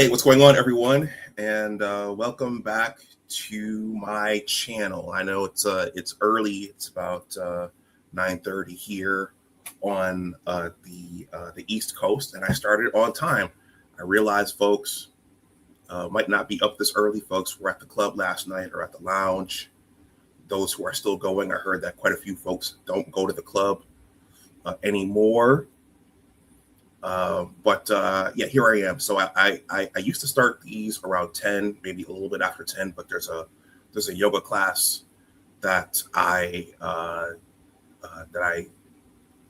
Hey, what's going on, everyone? And welcome back to my channel. I know it's early. It's about 9:30 here on the East Coast, and I started on time. I realize folks might not be up this early. Folks were at the club last night or at the lounge. Those who are still going, I heard that quite a few folks don't go to the club anymore. But yeah, here I am. So I used to start these around 10, maybe a little bit after 10, but there's a yoga class that I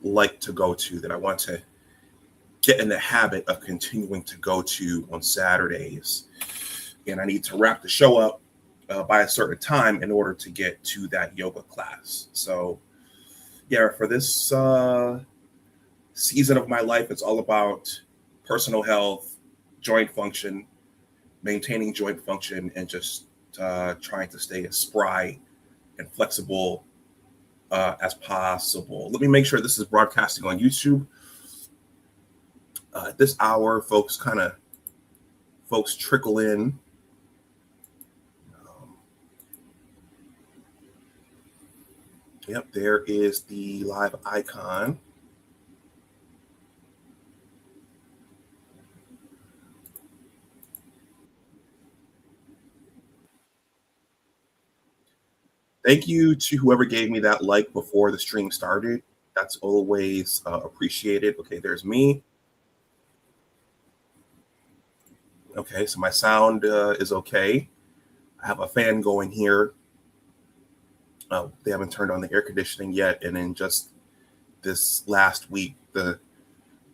like to go to, that I want to get in the habit of continuing to go to on Saturdays. And I need to wrap the show up by a certain time in order to get to that yoga class. So yeah, for this season of my life, it's all about personal health, joint function, maintaining joint function, and just trying to stay as spry and flexible as possible. Let me make sure this is broadcasting on YouTube. At this hour, folks trickle in. Yep, there is the live icon. Thank you to whoever gave me that like before the stream started. That's always appreciated. Okay, there's me. Okay, so my sound is okay. I have a fan going here. They haven't turned on the air conditioning yet. And then just this last week, the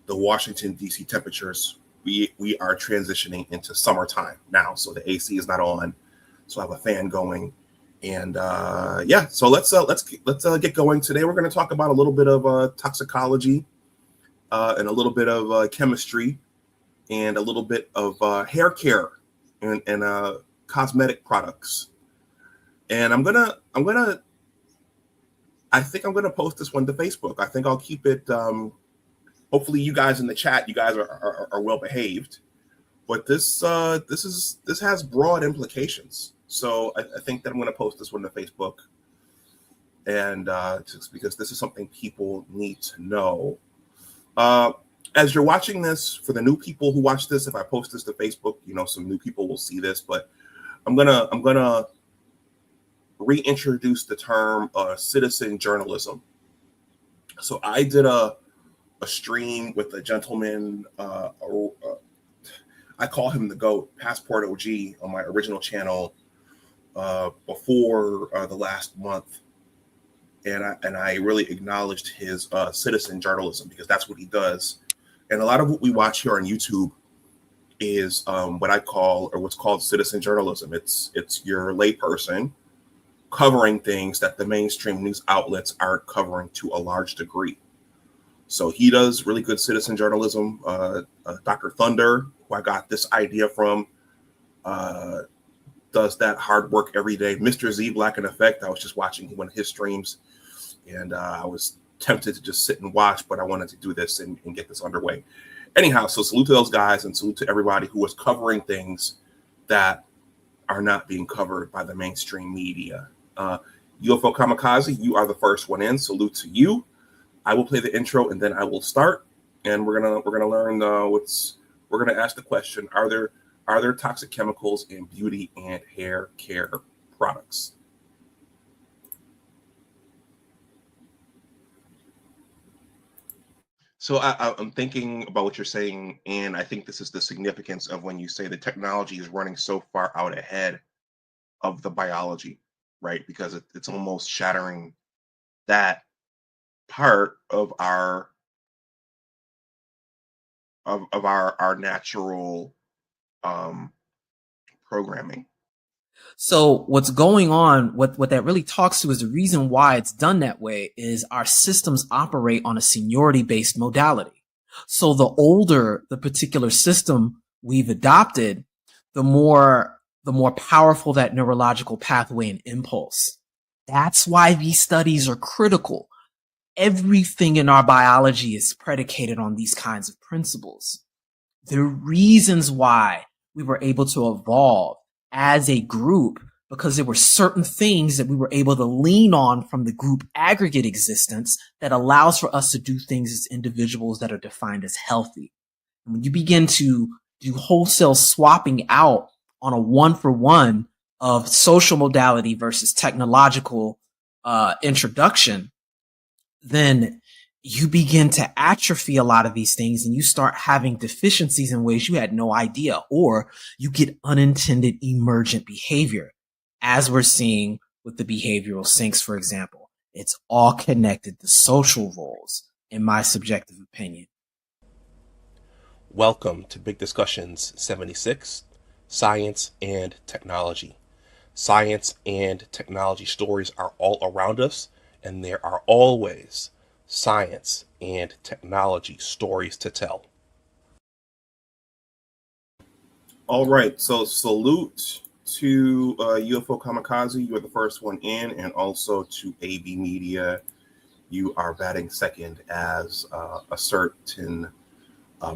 Washington, D.C. temperatures, we are transitioning into summertime now. So the AC is not on. So I have a fan going. And yeah, so let's get going. Today we're going to talk about a little bit of toxicology and a little bit of chemistry and a little bit of hair care and cosmetic products. And I think I'm gonna post this one to Facebook. I think I'll keep it. Hopefully, you guys in the chat, you guys are well behaved. But this has broad implications. So I think that I'm going to post this one to Facebook, and just because this is something people need to know. As you're watching this, for the new people who watch this, if I post this to Facebook, some new people will see this. But I'm gonna reintroduce the term citizen journalism. So I did a stream with a gentleman. I call him the GOAT, Passport OG, on my original channel. Before the last month, and I really acknowledged his citizen journalism, because that's what he does. And a lot of what we watch here on YouTube is what's called citizen journalism. It's your layperson covering things that the mainstream news outlets aren't covering to a large degree. So he does really good citizen journalism. Dr. Thunder, who I got this idea from, does that hard work every day. Mr. Z Black in Effect, I was just watching one of his streams, and I was tempted to just sit and watch, but I wanted to do this and get this underway. Anyhow, so salute to those guys, and salute to everybody who was covering things that are not being covered by the mainstream media. UFO Kamikaze, you are the first one in. Salute to you. I will play the intro, and then I will start, and we're gonna learn we're gonna ask the question: Are there toxic chemicals in beauty and hair care products? So I'm thinking about what you're saying, and I think this is the significance of when you say the technology is running so far out ahead of the biology, right? Because it's almost shattering that part of our natural programming. So what's going on, what that really talks to is the reason why it's done that way is our systems operate on a seniority-based modality. So the older the particular system we've adopted, the more powerful that neurological pathway and impulse. That's why these studies are critical. Everything in our biology is predicated on these kinds of principles. The reasons why we were able to evolve as a group because there were certain things that we were able to lean on from the group aggregate existence that allows for us to do things as individuals that are defined as healthy. And when you begin to do wholesale swapping out on a one-for-one of social modality versus technological introduction, then you begin to atrophy a lot of these things and you start having deficiencies in ways you had no idea, or you get unintended emergent behavior, as we're seeing with the behavioral sinks, for example. It's all connected to social roles, in my subjective opinion. Welcome to Big Discussions 76, Science and Technology. Science and technology stories are all around us, and there are always science and technology stories to tell. All right, so salute to UFO Kamikaze. You are the first one in, and also to AB Media. You are batting second, as a certain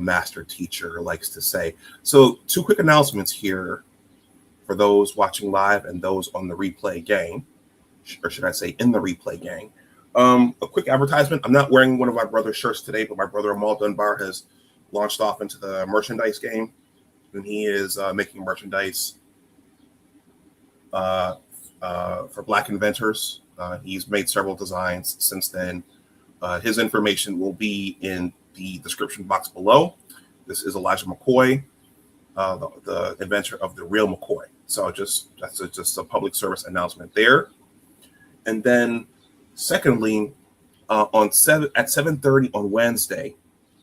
master teacher likes to say. So 2 quick announcements here for those watching live and those on the replay gang, or should I say in the replay gang. A quick advertisement. I'm not wearing one of my brother's shirts today, but my brother amahldunbar has launched off into the merchandise game, and he is making merchandise for Black inventors. He's made several designs since then. His information will be in the description box below. This is Elijah McCoy, the inventor of the real McCoy. So that's just a public service announcement there. And then secondly, at 7:30 on Wednesday,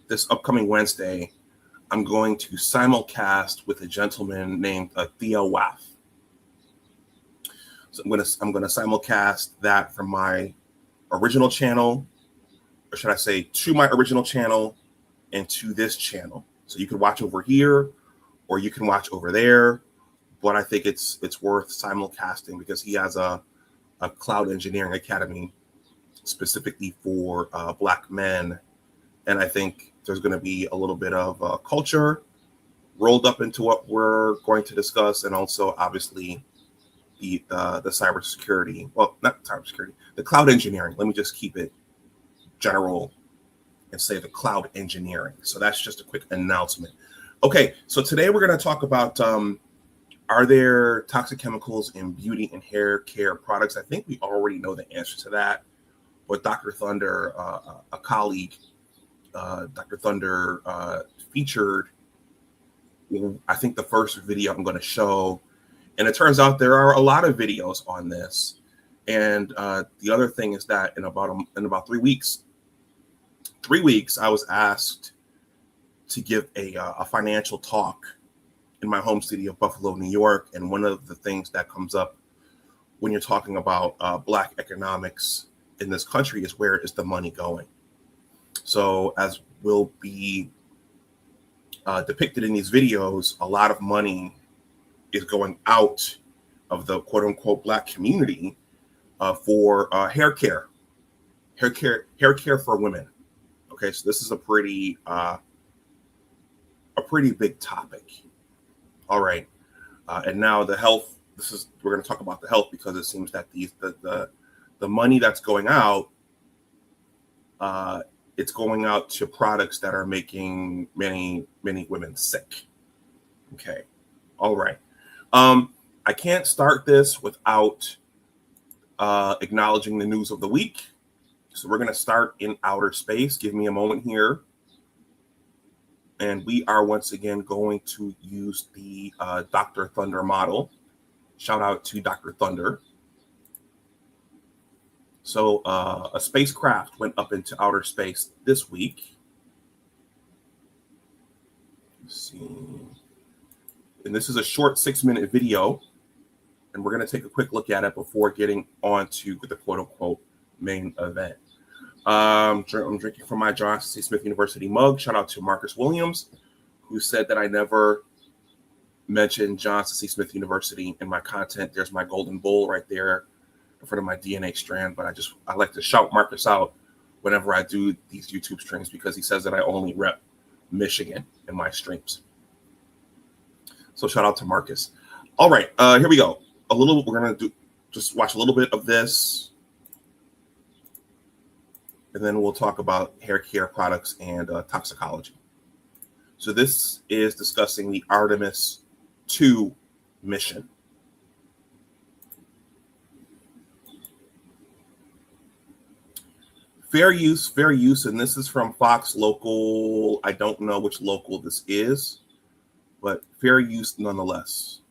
this upcoming Wednesday, I'm going to simulcast with a gentleman named Theo Waff. So I'm gonna simulcast that from my original channel, or should I say to my original channel and to this channel. So you can watch over here or you can watch over there, but I think it's worth simulcasting because he has a cloud engineering academy specifically for Black men. And I think there's going to be a little bit of culture rolled up into what we're going to discuss, and also obviously the cybersecurity. Well, not cybersecurity, the cloud engineering. Let me just keep it general and say the cloud engineering. So that's just a quick announcement. Okay, so today we're going to talk about are there toxic chemicals in beauty and hair care products? I think we already know the answer to that, but Dr. Thunder, a colleague, Dr. Thunder featured, I think, the first video I'm going to show. And it turns out there are a lot of videos on this. And the other thing is that in about 3 weeks, I was asked to give a financial talk in my home city of Buffalo, New York. And one of the things that comes up when you're talking about Black economics in this country is, where is the money going? So as will be depicted in these videos, a lot of money is going out of the quote unquote Black community for hair care for women. Okay, so this is a pretty big topic. All right, and now the health. We're going to talk about the health because it seems that the money that's going out, it's going out to products that are making many women sick. Okay, all right. I can't start this without acknowledging the news of the week. So we're going to start in outer space. Give me a moment here. And we are once again going to use the Dr. Thunder model. Shout out to Dr. Thunder. So a spacecraft went up into outer space this week. Let's see. And this is a short 6-minute video. And we're going to take a quick look at it before getting on to the quote unquote main event. I'm drinking from my Johnson C. Smith University mug. Shout out to Marcus Williams, who said that I never mentioned Johnson C. Smith University in my content. There's my golden bowl right there in front of my DNA strand. But I like to shout Marcus out whenever I do these YouTube streams because he says that I only rep Michigan in my streams. So shout out to Marcus. All right, here we go. We're gonna just watch a little bit of this, and then we'll talk about hair care products and toxicology. So this is discussing the Artemis 2 mission. Fair use, and this is from Fox Local. I don't know which local this is, but fair use nonetheless.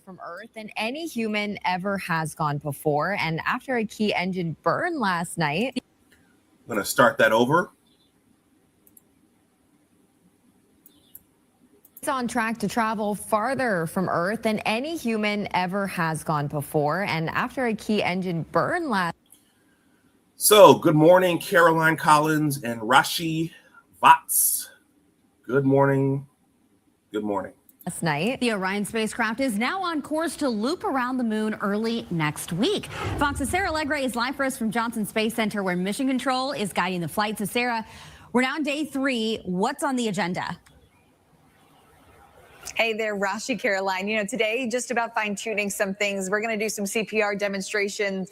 From Earth than any human ever has gone before. And after a key engine burn last night, I'm going to start that over. it's on track to travel farther from Earth than any human ever has gone before. And after a key engine burn last. So good morning, Caroline Collins and Rashi Vats. Good morning. Good morning. Last night, the Orion spacecraft is now on course to loop around the moon early next week. Fox's Sarah Legre is live for us from Johnson Space Center, where Mission Control is guiding the flight. So, Sarah, we're now on day 3. What's on the agenda? Hey there, Rashi, Caroline. Today, just about fine-tuning some things. We're going to do some CPR demonstrations,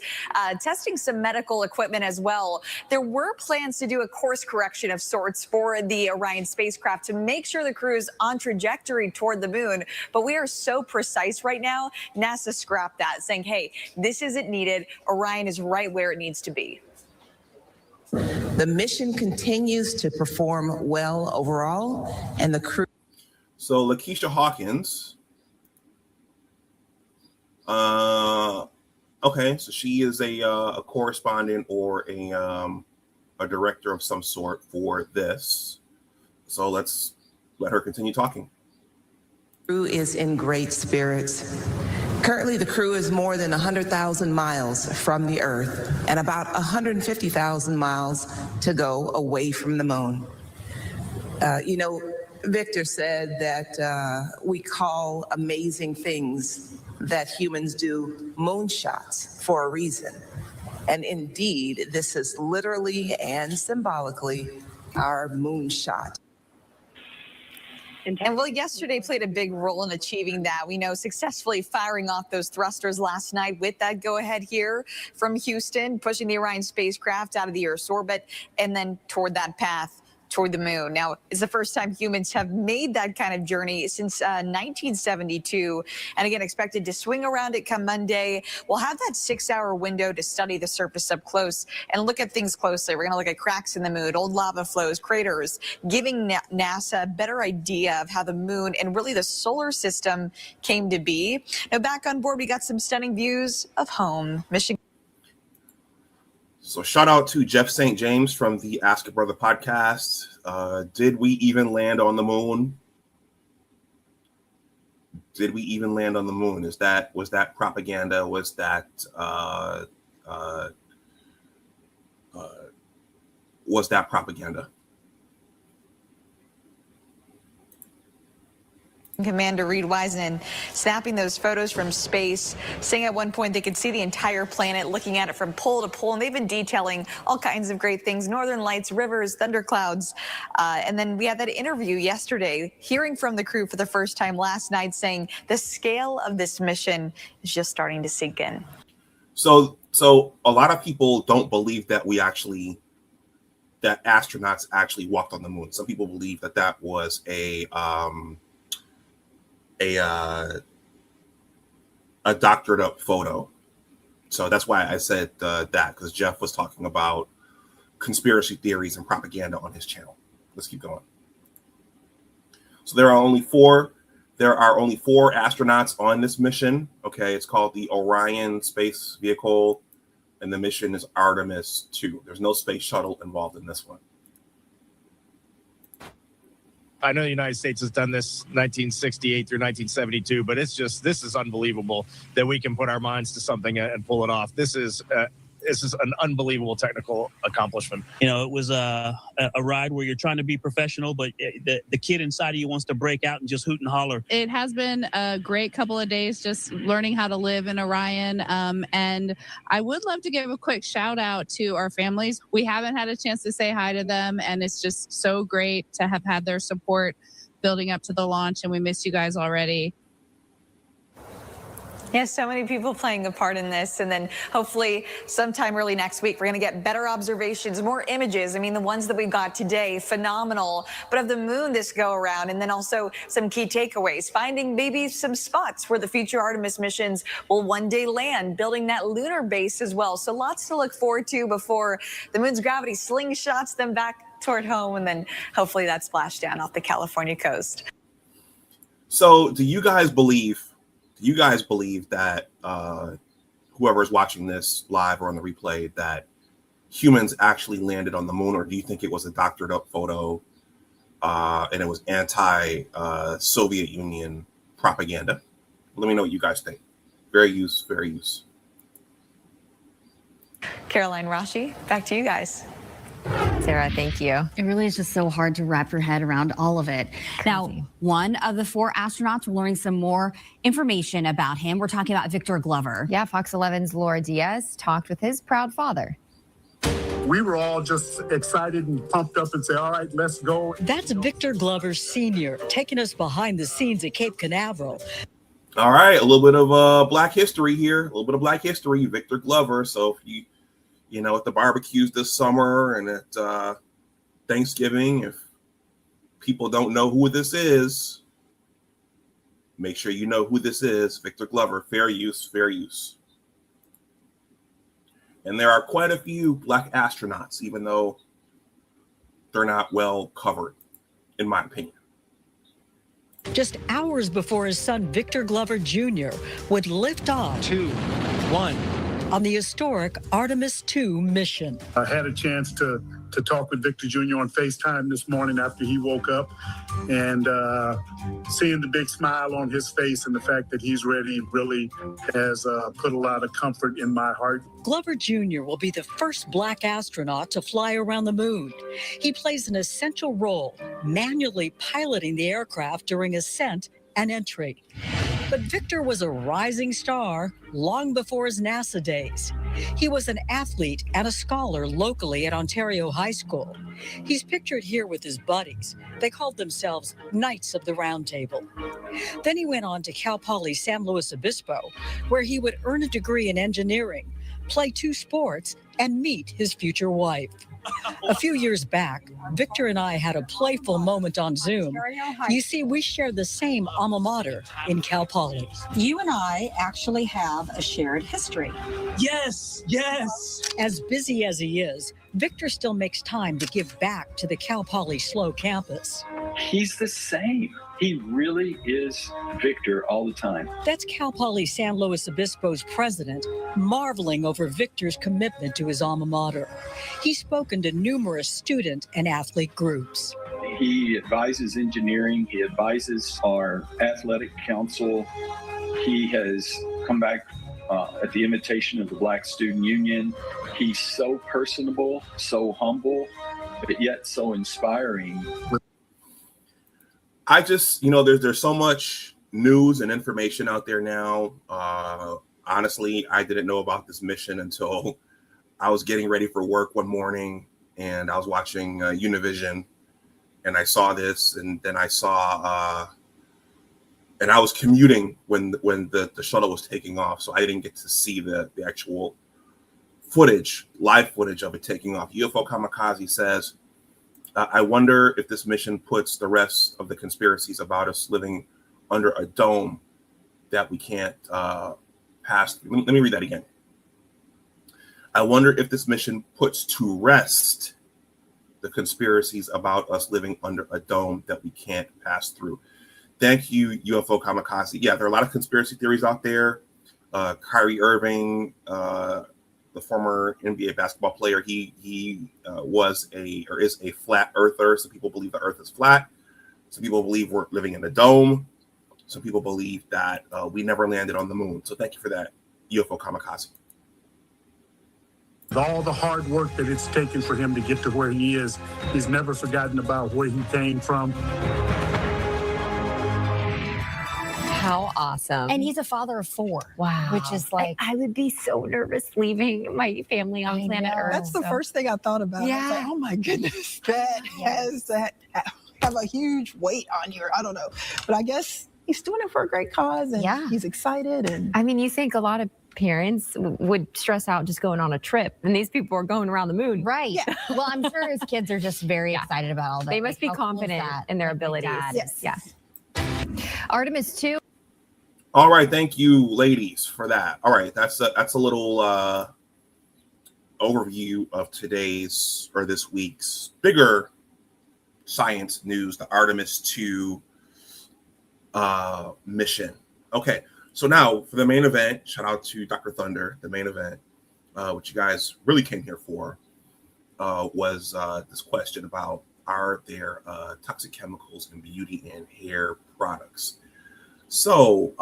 testing some medical equipment as well. There were plans to do a course correction of sorts for the Orion spacecraft to make sure the crew is on trajectory toward the moon. But we are so precise right now, NASA scrapped that, saying, hey, this isn't needed. Orion is right where it needs to be. The mission continues to perform well overall, and the crew. So Lakeisha Hawkins, okay, so she is a correspondent or a director of some sort for this. So let's let her continue talking. The crew is in great spirits. Currently, the crew is more than 100,000 miles from the Earth and about 150,000 miles to go away from the moon. Victor said that we call amazing things that humans do moonshots for a reason. And indeed, this is literally and symbolically our moonshot. And well, yesterday played a big role in achieving that. We know successfully firing off those thrusters last night with that go-ahead here from Houston, pushing the Orion spacecraft out of the Earth's orbit and then toward that path toward the moon. Now, it's the first time humans have made that kind of journey since 1972. And again, expected to swing around it come Monday. We'll have that 6-hour window to study the surface up close and look at things closely. We're going to look at cracks in the moon, old lava flows, craters, giving NASA a better idea of how the moon and really the solar system came to be. Now, back on board, we got some stunning views of home, Michigan. So shout out to Jeff St. James from the Ask a Brother podcast. Did we even land on the moon? Did we even land on the moon? Was that propaganda? Was that propaganda? Commander Reed Wiseman snapping those photos from space, saying at one point they could see the entire planet, looking at it from pole to pole, and they've been detailing all kinds of great things, northern lights, rivers, thunderclouds. And then we had that interview yesterday, hearing from the crew for the first time last night, saying the scale of this mission is just starting to sink in. So a lot of people don't believe that that astronauts actually walked on the moon. Some people believe that was a doctored up photo. So that's why I said that, because Jeff was talking about conspiracy theories and propaganda on his channel. Let's keep going. So there are only four astronauts on this mission. Okay, it's called the Orion space vehicle, and the mission is Artemis 2. There's no space shuttle involved in this one. I know the United States has done this 1968 through 1972, but this is unbelievable that we can put our minds to something and pull it off. This is this is an unbelievable technical accomplishment. You know, it was a ride where you're trying to be professional, but the kid inside of you wants to break out and just hoot and holler. It has been a great couple of days just learning how to live in Orion. And I would love to give a quick shout out to our families. We haven't had a chance to say hi to them, and it's just so great to have had their support building up to the launch, and we missed you guys already. Yes, so many people playing a part in this, and then hopefully sometime early next week, we're going to get better observations, more images. I mean, the ones that we've got today, phenomenal, but of the moon this go around, and then also some key takeaways, finding maybe some spots where the future Artemis missions will one day land, building that lunar base as well. So lots to look forward to before the moon's gravity slingshots them back toward home, and then hopefully that splashdown off the California coast. So do you guys believe that whoever is watching this live or on the replay, that humans actually landed on the moon, or do you think it was a doctored up photo and it was anti-Soviet Union propaganda? Let me know what you guys think. Very use. Caroline, Rashi, back to you guys. Sarah, thank you. It really is just so hard to wrap your head around all of it. Now, one of the 4 astronauts, we're learning some more information about him. We're talking about Victor Glover. Yeah, Fox 11's Laura Diaz talked with his proud father. We were all just excited and pumped up and say, all right, let's go. That's Victor Glover Sr. taking us behind the scenes at Cape Canaveral. All right, a little bit of Black history here, Victor Glover. So if you know, at the barbecues this summer and at Thanksgiving, if people don't know who this is, make sure you know who this is. Victor Glover, fair use. And there are quite a few Black astronauts, even though they're not well covered, in my opinion. Just hours before his son, Victor Glover Jr., would lift off 2, 1. on the historic Artemis II mission. I had a chance to talk with Victor Jr. on FaceTime this morning after he woke up, and seeing the big smile on his face and the fact that he's ready really has put a lot of comfort in my heart. Glover Jr. will be the first Black astronaut to fly around the moon. He plays an essential role, manually piloting the aircraft during ascent and entry. But Victor was a rising star long before his NASA days. He was an athlete and a scholar locally at Ontario High School. He's pictured here with his buddies. They called themselves Knights of the Round Table. Then he went on to Cal Poly San Luis Obispo, where he would earn a degree in engineering, play 2 sports, and meet his future wife. A few years back, Victor and I had a playful moment on Zoom. You see, we share the same alma mater in Cal Poly. You and I actually have a shared history. Yes. As busy as he is, Victor still makes time to give back to the Cal Poly SLO campus. He's the same. He really is Victor all the time. That's Cal Poly San Luis Obispo's president, marveling over Victor's commitment to his alma mater. He's spoken to numerous student and athlete groups. He advises engineering. He advises our athletic council. He has come back at the invitation of the Black Student Union. He's so personable, so humble, but yet so inspiring. I just, there's so much news and information out there now. Honestly, I didn't know about this mission until I was getting ready for work one morning, and I was watching Univision, and I saw this, and then I saw, and I was commuting when the shuttle was taking off, so I didn't get to see the actual live footage of it taking off. UFO Kamikaze says, I wonder if this mission puts the rest of the conspiracies about us living under a dome that we can't pass. Let me read that again. I wonder if this mission puts to rest the conspiracies about us living under a dome that we can't pass through. Thank you, UFO Kamikaze. Yeah, there are a lot of conspiracy theories out there. Kyrie Irving, the former NBA basketball player, he is a flat earther. Some people believe the earth is flat. Some people believe we're living in a dome. Some people believe that we never landed on the moon. So thank you for that, UFO Kamikaze. All the hard work that it's taken for him to get to where he is, he's never forgotten about where he came from. How awesome. And he's a father of 4. Wow. Which is like, I would be so nervous leaving my family on planet Earth. That's the first thing I thought about. Yeah. I was like, oh my goodness, that has that have a huge weight on you. I don't know. But I guess he's doing it for a great cause, and he's excited. And I mean, you think a lot of parents would stress out just going on a trip, and these people are going around the moon. Right. Yeah. Well, I'm sure his kids are just very excited about all that. They must be confident in their abilities. Yes. Yeah. Artemis 2. All right, thank you, ladies, for that. All right, that's a little overview of today's or this week's bigger science news, the Artemis 2 mission. Okay, so now for the main event, shout out to Dr. Thunder. The main event, which you guys really came here for, was this question about, are there toxic chemicals in beauty and hair products? So,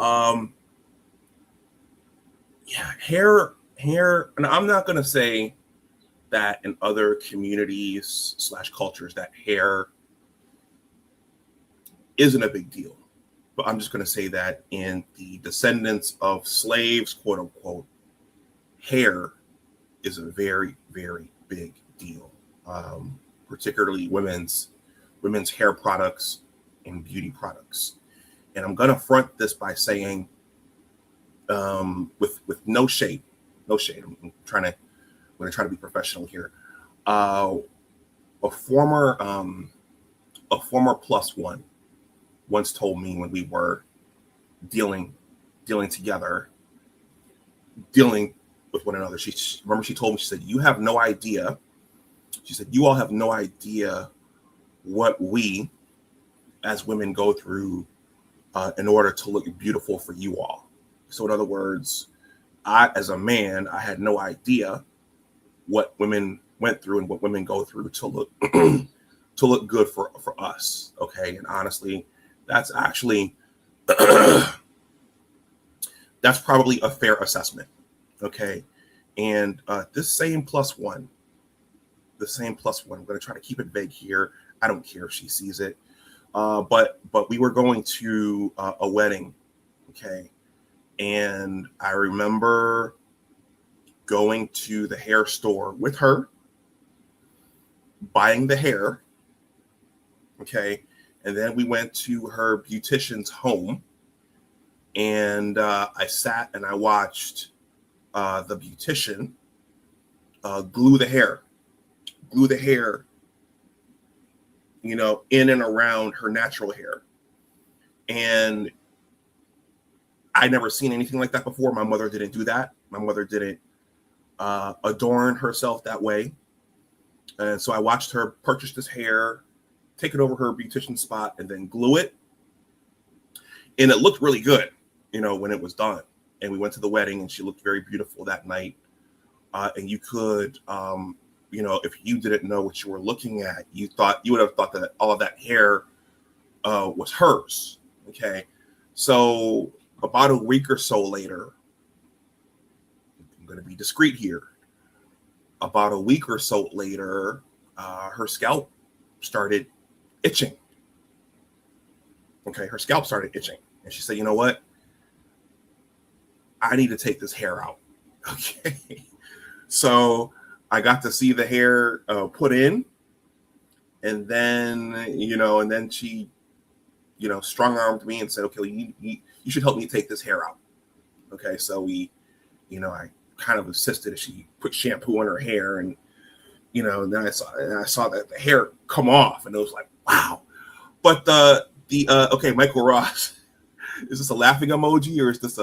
hair, and I'm not going to say that in other communities / cultures that hair isn't a big deal, but I'm just going to say that in the descendants of slaves, quote unquote, hair is a very, very big deal, particularly women's hair products and beauty products. And I'm going to front this by saying, with no shade, I'm going to try to be professional here. A former plus one once told me when we were dealing together, dealing with one another. She told me, she said, you have no idea. She said, you all have no idea what we as women go through in order to look beautiful for you all. So in other words, I, as a man, I had no idea what women went through and what women go through to look to look good for us. Okay. And honestly, that's actually that's probably a fair assessment. Okay. And this same plus one, I'm going to try to keep it vague here. I don't care if she sees it. But we were going to a wedding, okay? And I remember going to the hair store with her, buying the hair, okay? And then we went to her beautician's home, and I sat and I watched the beautician glue the hair, in and around her natural hair. And I never seen anything like that before. My mother didn't do that. My mother didn't adorn herself that way. And so I watched her purchase this hair, take it over her beautician spot, and then glue it. And it looked really good, when it was done. And we went to the wedding, and she looked very beautiful that night. And you could, if you didn't know what you were looking at, you would have thought that all of that hair was hers. Okay. So about a week or so later, I'm going to be discreet here. About a week or so later, her scalp started itching. Okay. Her scalp started itching. And she said, you know what? I need to take this hair out. Okay. So I got to see the hair put in, and then she, strong-armed me and said, okay, you should help me take this hair out. Okay, so we, I kind of insisted that she put shampoo in her hair, and, and then I saw that the hair come off, and it was like, wow. But okay, Michael Ross, is this a laughing emoji or is this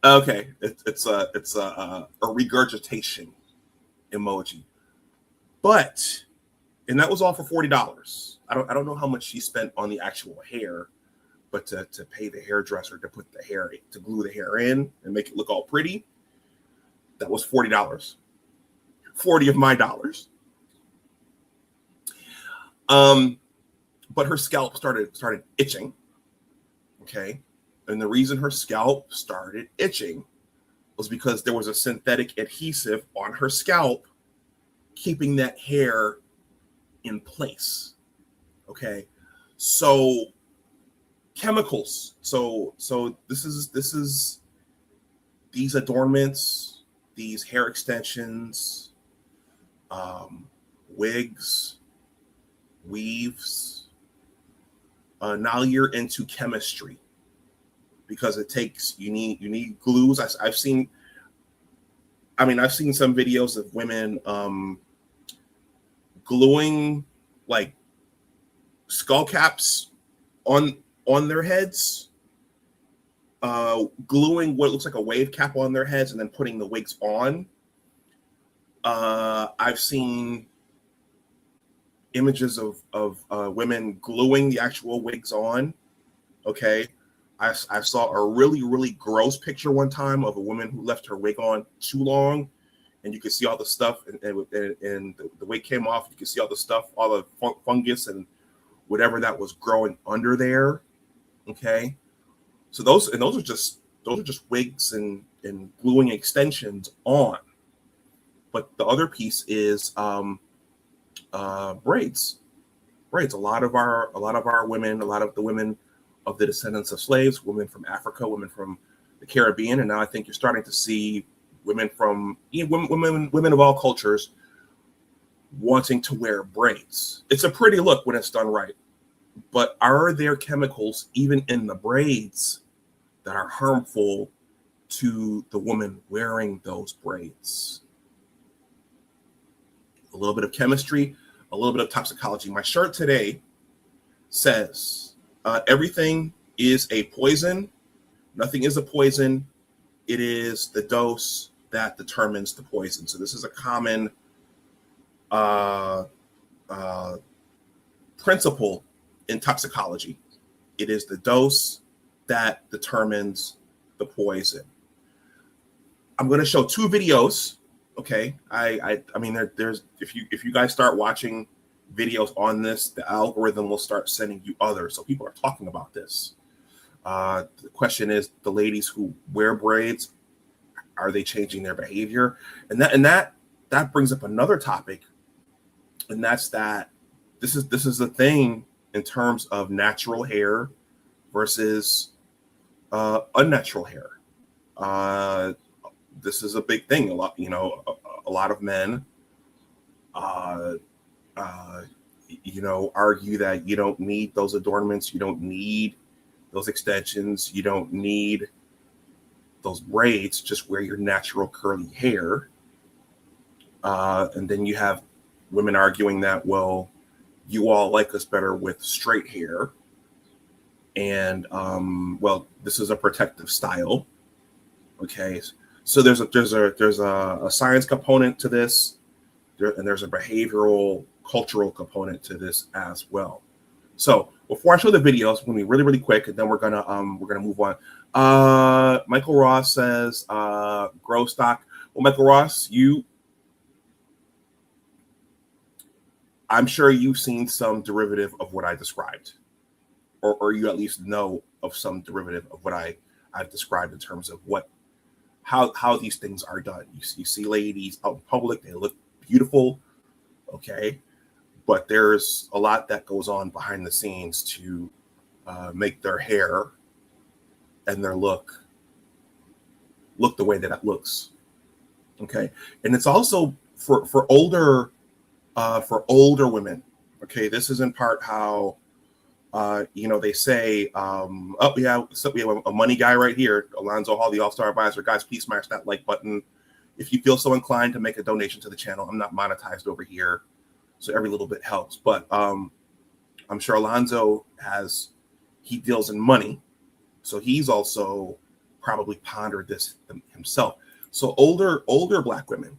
okay, it's a regurgitation emoji. But, and that was all for $40. I don't know how much she spent on the actual hair, but to pay the hairdresser to put the hair, to glue the hair in and make it look all pretty, that was $40. 40 of my dollars. But her scalp started itching. Okay. And the reason her scalp started itching was because there was a synthetic adhesive on her scalp keeping that hair in place. Okay, so chemicals. So this is these adornments, these hair extensions, wigs, weaves. Now you're into chemistry, because it takes, you need glues. I've seen some videos of women gluing like skull caps on their heads, gluing what looks like a wave cap on their heads, and then putting the wigs on. I've seen images of women gluing the actual wigs on. Okay, I saw a really gross picture one time of a woman who left her wig on too long, and you could see all the stuff, and the wig came off. You could see all the stuff, all the fungus and whatever that was growing under there. Okay, so those are just wigs and gluing extensions on. But the other piece is braids. A lot of our women, a lot of the women of the descendants of slaves, women from Africa, women from the Caribbean, and now I think you're starting to see women from women of all cultures wanting to wear braids. It's a pretty look when it's done right, but are there chemicals even in the braids that are harmful to the woman wearing those braids? A little bit of chemistry, a little bit of toxicology. My shirt today says, everything is a poison. Nothing is a poison. It is the dose that determines the poison. So this is a common principle in toxicology. It is the dose that determines the poison. I'm going to show two videos. Okay, I mean, there's if you guys start watching videos on this, the algorithm will start sending you others. So people are talking about this. The question is, the ladies who wear braids, are they changing their behavior? And that brings up another topic, and that's that this is the thing in terms of natural hair versus unnatural hair. This is a big thing. A lot of men, argue that you don't need those adornments, you don't need those extensions, you don't need those braids. Just wear your natural curly hair. And then you have women arguing that, well, you all like us better with straight hair, and well, this is a protective style. Okay. So there's a science component to this, and there's a behavioral, cultural component to this as well. So before I show the videos, I'm going to be really quick, and then we're gonna move on. Michael Ross says, grow stock. Well, Michael Ross, I'm sure you've seen some derivative of what I described, or you at least know of some derivative of what I've described in terms of how these things are done. You see ladies out in public, they look beautiful, okay, but there's a lot that goes on behind the scenes to make their hair and their look the way that it looks, okay. And it's also for older women, okay. This is in part how they say, we have a money guy right here, Alonzo Hall, the All-Star Advisor. Guys, please smash that like button if you feel so inclined to make a donation to the channel. I'm not monetized over here, so every little bit helps. But I'm sure Alonzo he deals in money, so he's also probably pondered this himself. So older Black women,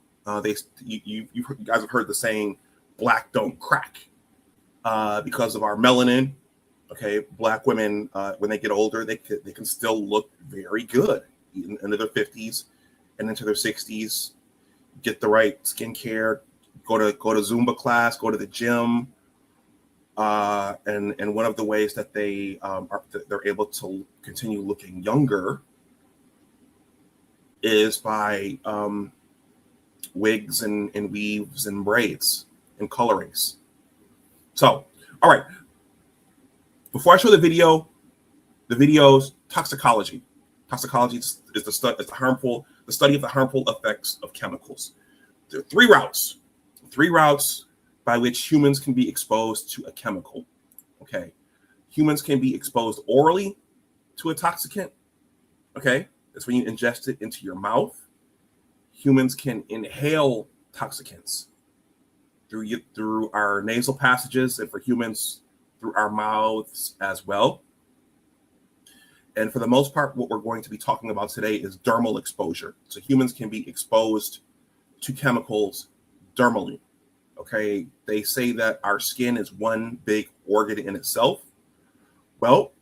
you guys have heard the saying, "Black don't crack," because of our melanin. Okay, Black women, when they get older, they can still look very good into their 50s and into their 60s. Get the right skincare, go to Zumba class, go to the gym, and one of the ways that they're able to continue looking younger is by wigs and weaves and braids and colorings. So, all right. Before I show the video's toxicology. Toxicology is the study of the harmful effects of chemicals. There are three routes by which humans can be exposed to a chemical. Okay, humans can be exposed orally to a toxicant. Okay, that's when you ingest it into your mouth. Humans can inhale toxicants through our nasal passages, and for humans through our mouths as well. And for the most part, what we're going to be talking about today is dermal exposure. So humans can be exposed to chemicals dermally. Okay, they say that our skin is one big organ in itself. Well,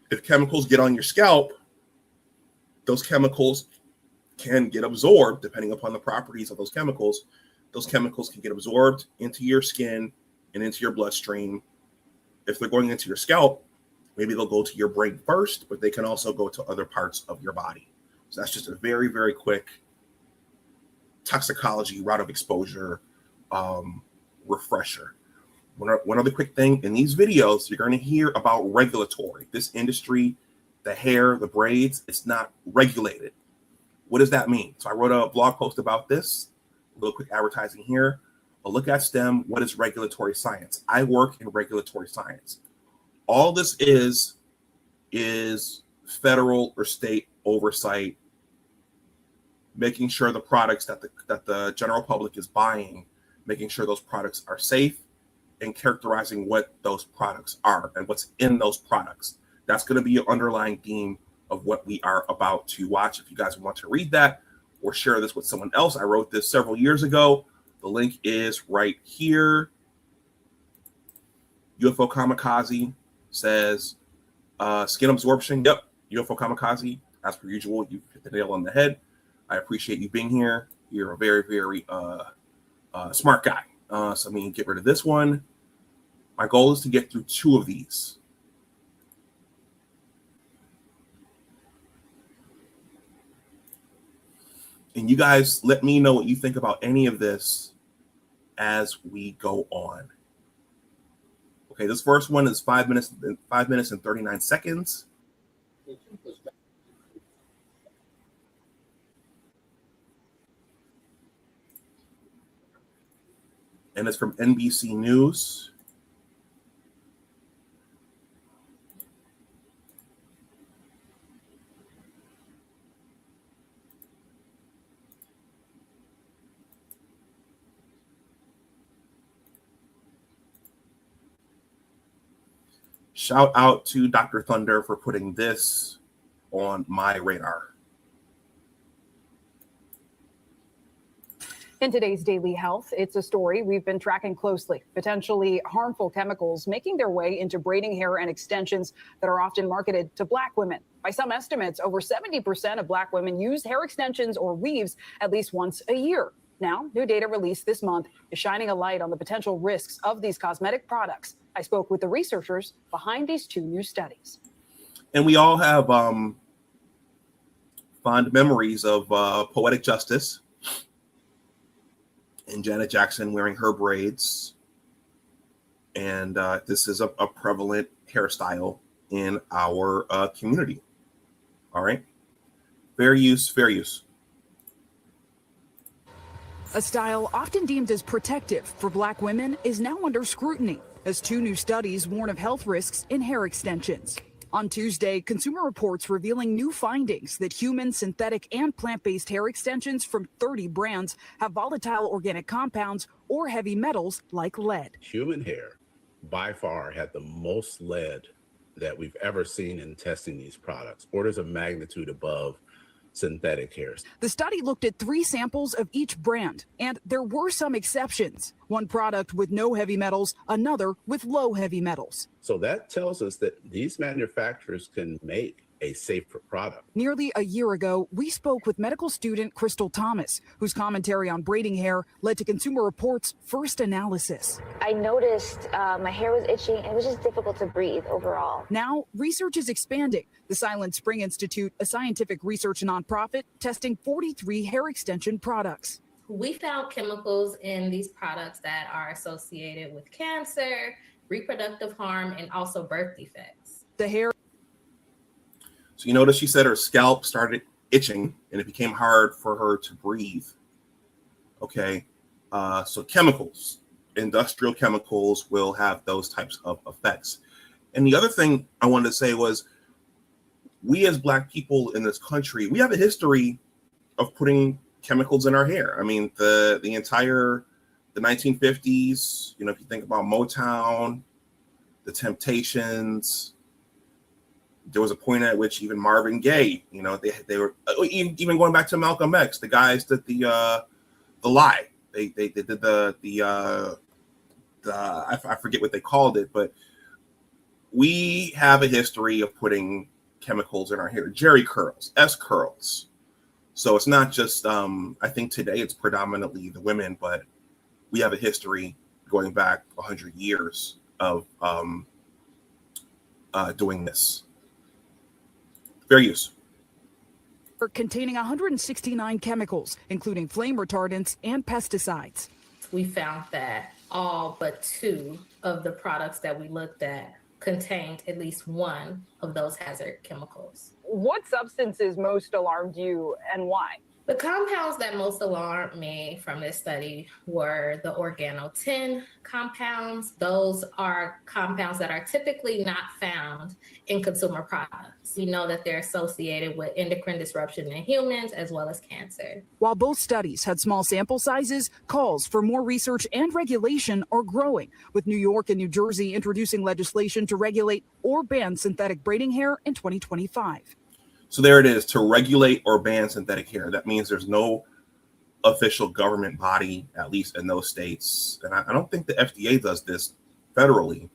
if chemicals get on your scalp, those chemicals can get absorbed, depending upon the properties of those chemicals. Those chemicals can get absorbed into your skin and into your bloodstream. If they're going into your scalp, maybe they'll go to your brain first, but they can also go to other parts of your body. So that's just a very, very quick toxicology route of exposure refresher. One other quick thing, in these videos, you're going to hear about regulatory. This industry, the hair, the braids, it's not regulated. What does that mean? So I wrote a blog post about this. A little quick advertising here. A look at STEM. What is regulatory science? I work in regulatory science. All this is federal or state oversight, making sure the products that the general public is buying, making sure those products are safe, and characterizing what those products are and what's in those products. That's going to be an underlying theme of what we are about to watch. If you guys want to read that or share this with someone else, I wrote this several years ago. The link is right here. UFO Kamikaze says skin absorption. Yep, UFO Kamikaze, as per usual, you hit the nail on the head. I appreciate you being here. You're a very, very smart guy. So I'm going to get rid of this one. My goal is to get through 2 of these. And you guys let me know what you think about any of this as we go on. Okay, this first one is 5 minutes and 39 seconds. And it's from NBC News. Shout out to Dr. Thunder for putting this on my radar. In today's Daily Health, it's a story we've been tracking closely. Potentially harmful chemicals making their way into braiding hair and extensions that are often marketed to Black women. By some estimates, over 70% of Black women use hair extensions or weaves at least once a year. Now, new data released this month is shining a light on the potential risks of these cosmetic products. I spoke with the researchers behind these 2 new studies. And we all have fond memories of Poetic Justice and Janet Jackson wearing her braids. And this is a prevalent hairstyle in our community. All right. Fair use, fair use. A style often deemed as protective for Black women is now under scrutiny as 2 new studies warn of health risks in hair extensions. On Tuesday, Consumer Reports revealing new findings that human, synthetic, and plant-based hair extensions from 30 brands have volatile organic compounds or heavy metals like lead. Human hair by far had the most lead that we've ever seen in testing these products, orders of magnitude above synthetic hairs. The study looked at 3 samples of each brand, and there were some exceptions. One product with no heavy metals, another with low heavy metals. So that tells us that these manufacturers can make a safer product. Nearly a year ago, we spoke with medical student Crystal Thomas, whose commentary on braiding hair led to Consumer Reports' first analysis. I noticed my hair was itching and it was just difficult to breathe overall. Now, research is expanding. The Silent Spring Institute, a scientific research nonprofit, testing 43 hair extension products. We found chemicals in these products that are associated with cancer, reproductive harm, and also birth defects. The hair. So you notice she said her scalp started itching and it became hard for her to breathe. Okay, so chemicals, industrial chemicals will have those types of effects. And the other thing I wanted to say was, we as Black people in this country, we have a history of putting chemicals in our hair. I mean, the 1950s, you know, if you think about Motown, the Temptations, there was a point at which even Marvin Gaye, you know, they were even going back to Malcolm X, the guys did the lie. They did the I forget what they called it, but we have a history of putting chemicals in our hair. Jerry curls, S curls. So it's not just, I think today it's predominantly the women, but we have a history going back 100 years of doing this. Fair use. Containing 169 chemicals, including flame retardants and pesticides. We found that all but 2 of the products that we looked at contained at least one of those hazard chemicals. What substances most alarmed you and why? The compounds that most alarmed me from this study were the organotin compounds. Those are compounds that are typically not found in consumer products. We know that they're associated with endocrine disruption in humans as well as cancer. While both studies had small sample sizes, calls for more research and regulation are growing, with New York and New Jersey introducing legislation to regulate or ban synthetic braiding hair in 2025. So there it is, to regulate or ban synthetic hair. That means there's no official government body, at least in those states. And I don't think the FDA does this federally.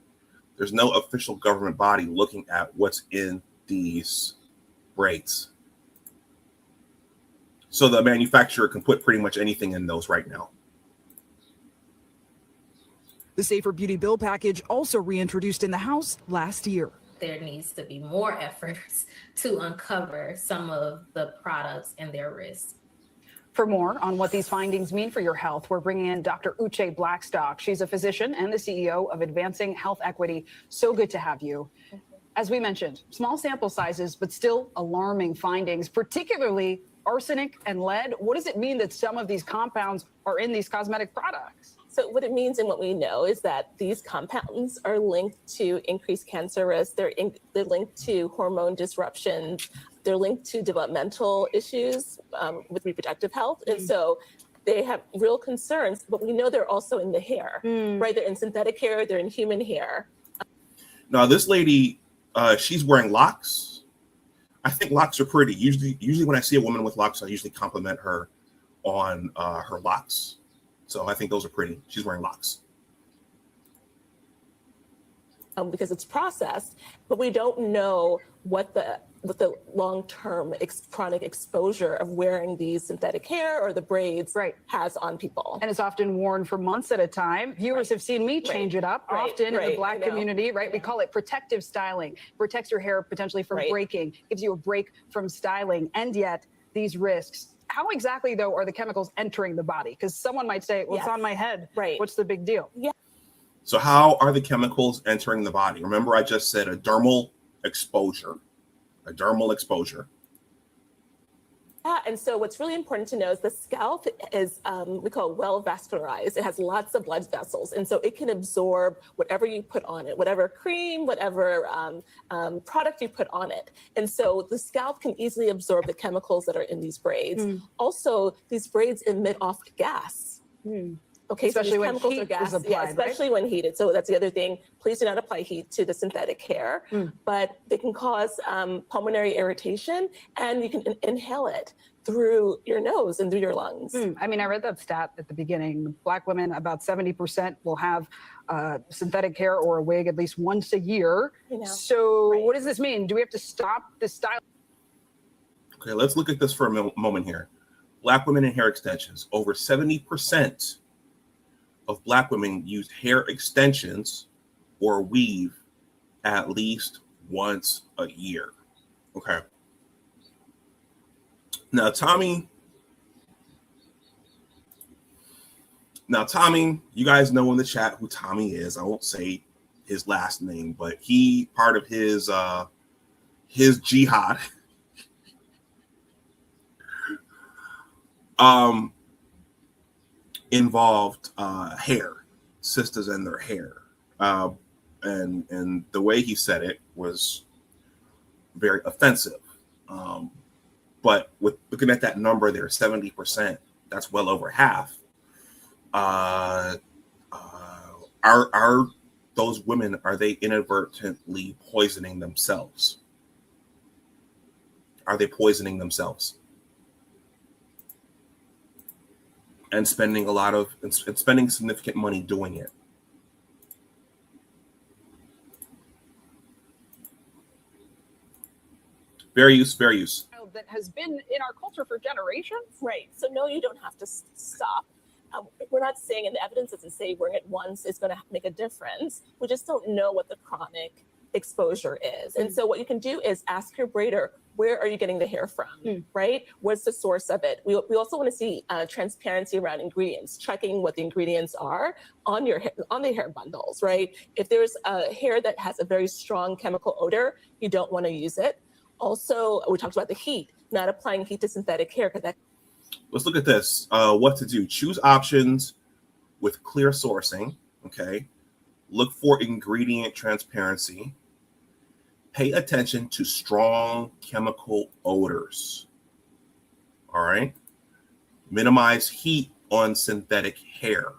There's no official government body looking at what's in these braids. So the manufacturer can put pretty much anything in those right now. The Safer Beauty Bill package also reintroduced in the House last year. There needs to be more efforts to uncover some of the products and their risks. For more on what these findings mean for your health, we're bringing in Dr. Uche Blackstock. She's a physician and the CEO of Advancing Health Equity. So good to have you. As we mentioned, small sample sizes, but still alarming findings, particularly arsenic and lead. What does it mean that some of these compounds are in these cosmetic products? So what it means and what we know is that these compounds are linked to increased cancer risk. They're linked to hormone disruptions. They're linked to developmental issues with reproductive health. And so they have real concerns, but we know they're also in the hair, right? They're in synthetic hair, they're in human hair. Now, this lady, she's wearing locks. I think locks are pretty. Usually when I see a woman with locks, I usually compliment her on her locks. So I think those are pretty. She's wearing locks. Because it's processed, but we don't know what the long-term chronic exposure of wearing these synthetic hair or the braids has on people. And it's often worn for months at a time. Viewers have seen me change it up often in the Black community, right? We call it protective styling. Protects your hair potentially from breaking, gives you a break from styling, and yet these risks. How exactly, though, are the chemicals entering the body? Because someone might say, well, it's on my head. Right. What's the big deal? Yeah. So how are the chemicals entering the body? Remember, I just said a dermal exposure. A dermal exposure. Yeah, and so what's really important to know is the scalp is, we call it well vascularized. It has lots of blood vessels, and so it can absorb whatever you put on it, whatever cream, whatever product you put on it. And so the scalp can easily absorb the chemicals that are in these braids. Also, these braids emit off gas. Okay, especially so when chemicals heat or gas, is applied, yeah, especially when heated. So that's the other thing. Please do not apply heat to the synthetic hair, but they can cause pulmonary irritation, and you can inhale it through your nose and through your lungs. I mean, I read that stat at the beginning. Black women, about 70% will have synthetic hair or a wig at least once a year. So what does this mean? Do we have to stop this style? Okay, let's look at this for a moment here. Black women and hair extensions. Over 70% of Black women use hair extensions or weave at least once a year. Okay. Now, Tommy, you guys know in the chat who Tommy is. I won't say his last name, but he part of his jihad involved hair, sisters and their hair. And the way he said it was very offensive. But with looking at that number there, 70%, that's well over half. Are those women, are they inadvertently poisoning themselves? Are they poisoning themselves? And spending spending significant money doing it. Fair use. That has been in our culture for generations. Right. So no, you don't have to stop. We're not saying, and the evidence doesn't say wearing it once is going to make a difference. We just don't know what the chronic exposure is. And so what you can do is ask your braider, where are you getting the hair from, right? What's the source of it? We also want to see transparency around ingredients, checking what the ingredients are on the hair bundles, right? If there's a hair that has a very strong chemical odor, you don't want to use it. Also, we talked about the heat, not applying heat to synthetic hair. Let's look at this. What to do. Choose options with clear sourcing, okay? Look for ingredient transparency. Pay attention to strong chemical odors, all right? Minimize heat on synthetic hair,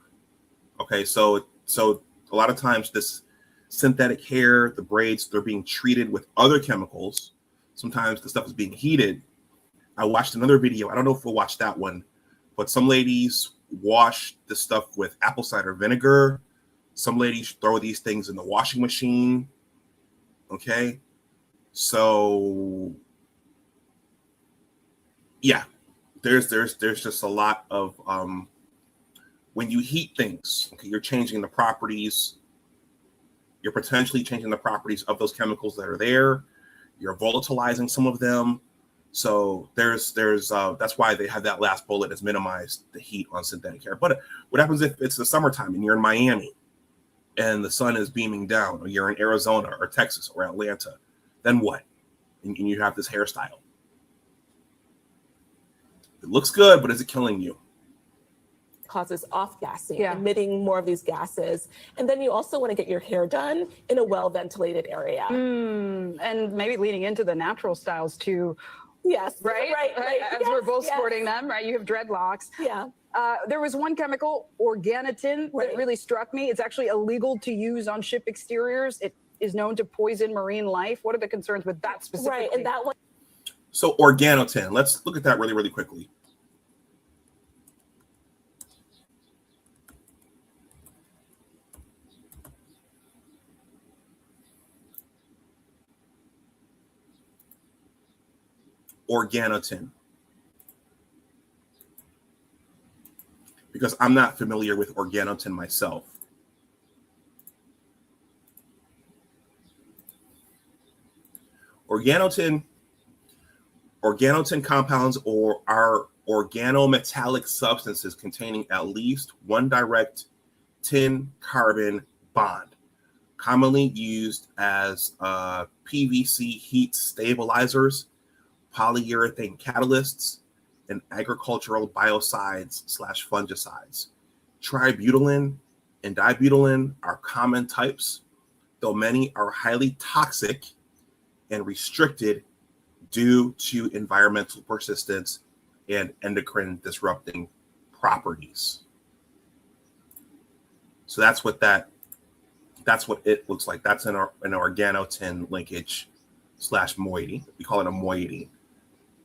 okay? So a lot of times this synthetic hair, the braids, they're being treated with other chemicals. Sometimes the stuff is being heated. I watched another video. I don't know if we'll watch that one, but some ladies wash this stuff with apple cider vinegar. Some ladies throw these things in the washing machine. Okay. So yeah, there's just a lot of when you heat things, okay, you're changing the properties. You're potentially changing the properties of those chemicals that are there. You're volatilizing some of them. So there's that's why they have that last bullet is minimize the heat on synthetic hair. But what happens if it's the summertime and you're in Miami and the sun is beaming down, or you're in Arizona or Texas or Atlanta? Then what? And you have this hairstyle. It looks good, but is it killing you? Causes off-gassing, emitting more of these gases. And then you also want to get your hair done in a well-ventilated area. And maybe leaning into the natural styles too. Yes. Right? As we're both sporting them, right? You have dreadlocks. Yeah. There was one chemical, organotin, that really struck me. It's actually illegal to use on ship exteriors. It is known to poison marine life. What are the concerns with that specifically? Right, and that one. So organotin, let's look at that really, really quickly. Organotin, because I'm not familiar with organotin myself. Organotin compounds are organometallic substances containing at least one direct tin carbon bond, commonly used as PVC heat stabilizers, polyurethane catalysts, and agricultural biocides / fungicides. Tributylin and dibutylin are common types, though many are highly toxic and restricted due to environmental persistence and endocrine disrupting properties. So that's what it looks like. That's an organotin linkage / moiety. We call it a moiety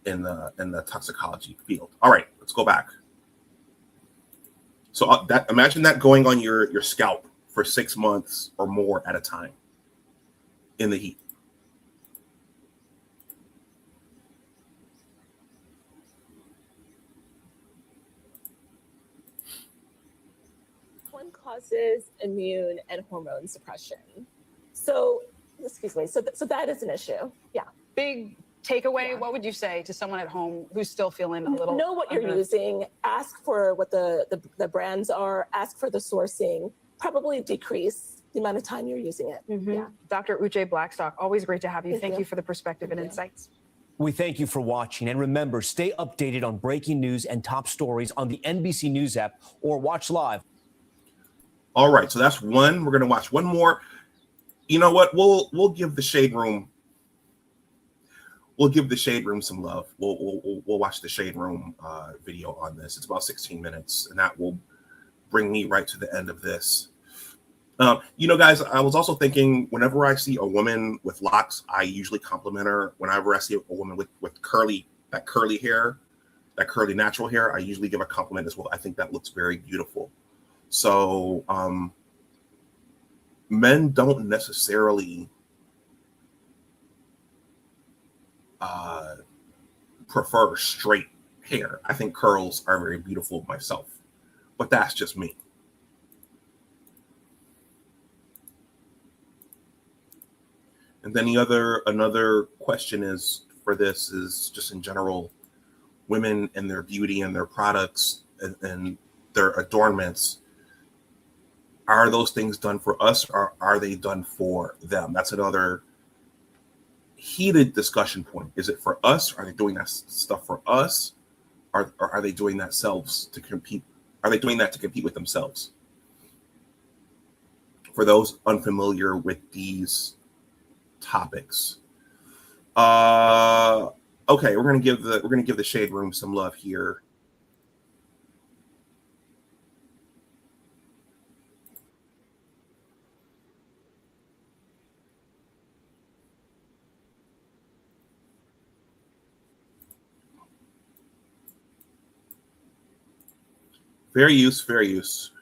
in the toxicology field. All right, let's go back. So imagine that going on your scalp for 6 months or more at a time in the heat. One causes immune and hormone suppression. So, excuse me. So that is an issue. Yeah. Big takeaway, what would you say to someone at home who's still feeling a little know what you're using, ask for what the brands are, ask for the sourcing, probably decrease the amount of time you're using it. Yeah. Dr. Uche Blackstock, always great to have you. Thank you for the perspective and insights. We thank you for watching, and remember, stay updated on breaking news and top stories on the NBC News app or watch live. All right, so that's one. We're going to watch one more. You know what? We'll give the Shade Room. We'll give the Shade Room some love. We'll watch the Shade Room video on this. It's about 16 minutes, and that will bring me right to the end of this. You know, guys, I was also thinking whenever I see a woman with locks, I usually compliment her. Whenever I see a woman with curly hair, that curly natural hair, I usually give a compliment as well. I think that looks very beautiful. So men don't necessarily prefer straight hair. I think curls are very beautiful myself, but that's just me. And then another question is for this is just in general, women and their beauty and their products and their adornments. Are those things done for us or are they done for them? That's another heated discussion point. Is it for us? Are they doing that stuff for us? Or are they doing that selves to compete? Are they doing that to compete with themselves? For those unfamiliar with these topics. Okay, we're gonna give the Shade Room some love here. Fair use, fair use.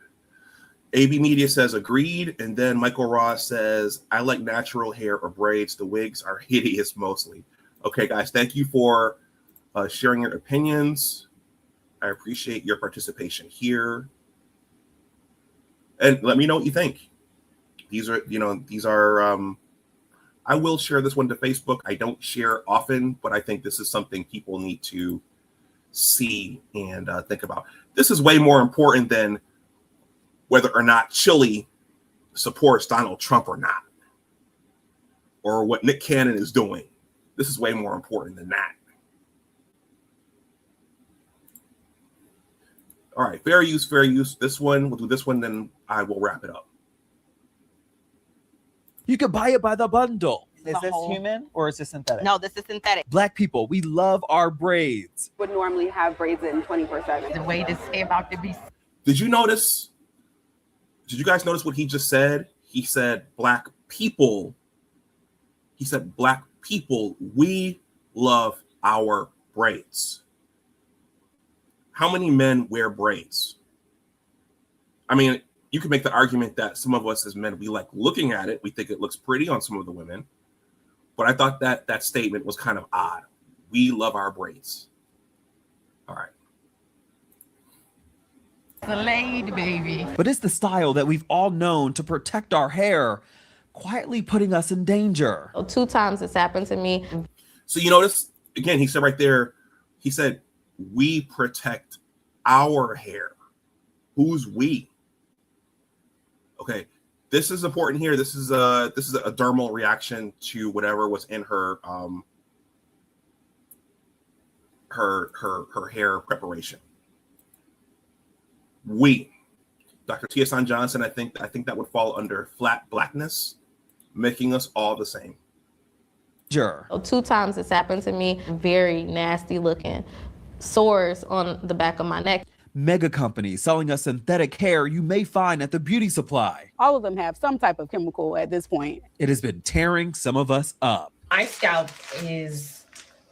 AB Media says agreed, and then Michael Ross says, I like natural hair or braids. The wigs are hideous mostly. Okay, guys, thank you for sharing your opinions. I appreciate your participation here. And let me know what you think. These are, I will share this one to Facebook. I don't share often, but I think this is something people need to see and think about. This is way more important than whether or not Chile supports Donald Trump or not, or what Nick Cannon is doing. This is way more important than that. All right, fair use, fair use. This one, we'll do this one, then I will wrap it up. You can buy it by the bundle. Is this human or is this synthetic? No, this is synthetic. Black people, we love our braids. Would normally have braids in 24/7. The way to say about the beast. Did you notice? Did you guys notice what he just said? He said, Black people. He said, Black people, we love our braids. How many men wear braids? I mean, you could make the argument that some of us as men, we like looking at it. We think it looks pretty on some of the women. But I thought that statement was kind of odd. We love our braids. All right. Delayed, baby. But it's the style that we've all known to protect our hair, quietly putting us in danger. 2 times it's happened to me. So you notice, again, he said right there, he said, we protect our hair. Who's we? Okay, this is important here. This is a dermal reaction to whatever was in her her hair preparation. We, Dr. T.S. Johnson, I think that would fall under flat blackness, making us all the same. Sure. 2 times it's happened to me. Very nasty looking sores on the back of my neck. Mega companies selling us synthetic hair you may find at the beauty supply. All of them have some type of chemical at this point. It has been tearing some of us up. My scalp is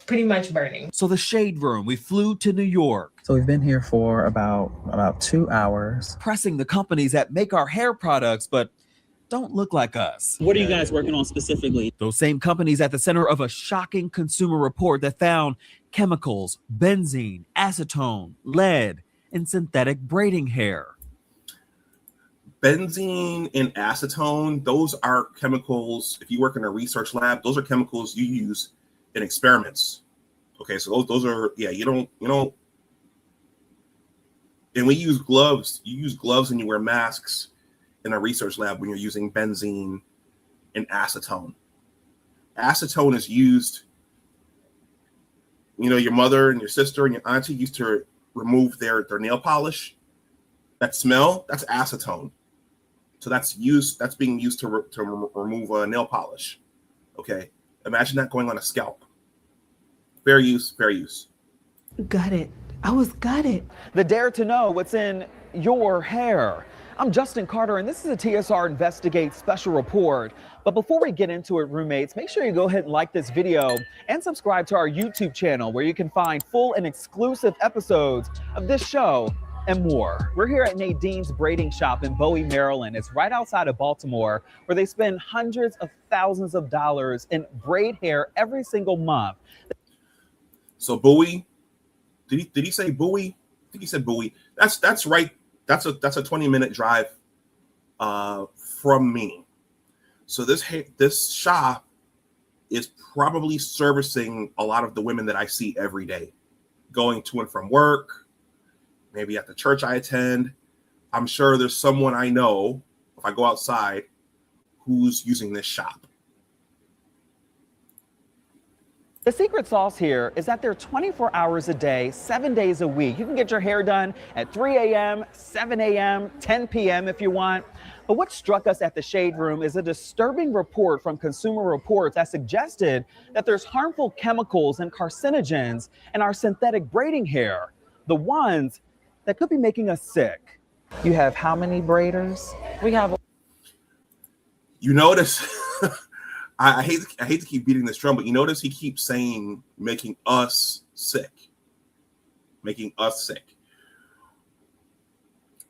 pretty much burning. So the Shade Room, we flew to New York. So we've been here for about 2 hours. Pressing the companies that make our hair products, but don't look like us. What are you guys working on specifically? Those same companies at the center of a shocking consumer report that found chemicals, benzene, acetone, lead, in synthetic braiding hair. Benzene and acetone, those are chemicals. If you work in a research lab, those are chemicals you use in experiments. Okay, so those are, yeah, you don't, and we use gloves. You use gloves and you wear masks in a research lab when you're using benzene and acetone. Acetone is used, your mother and your sister and your auntie used to remove their nail polish. That smell, that's acetone. So that's being used to remove a nail polish. Okay, imagine that going on a scalp. Fair use, fair use. Gutted. I was gutted. The dare to know what's in your hair. I'm Justin Carter, and this is a TSR Investigate special report. But before we get into it, roommates, make sure you go ahead and like this video and subscribe to our YouTube channel, where you can find full and exclusive episodes of this show and more. We're here at Nadine's braiding shop in Bowie, Maryland. It's right outside of Baltimore, where they spend hundreds of thousands of dollars in braid hair every single month. So Bowie, did he say Bowie? I think he said Bowie. That's right. That's a 20-minute drive from me. So this shop is probably servicing a lot of the women that I see every day, going to and from work, maybe at the church I attend. I'm sure there's someone I know, if I go outside, who's using this shop. The secret sauce here is that they're 24 hours a day, 7 days a week. You can get your hair done at 3 a.m., 7 a.m., 10 p.m. if you want. But what struck us at the Shade Room is a disturbing report from Consumer Reports that suggested that there's harmful chemicals and carcinogens in our synthetic braiding hair, the ones that could be making us sick. You have how many braiders? We have. You notice, I hate to keep beating this drum, but you notice he keeps saying making us sick. Making us sick.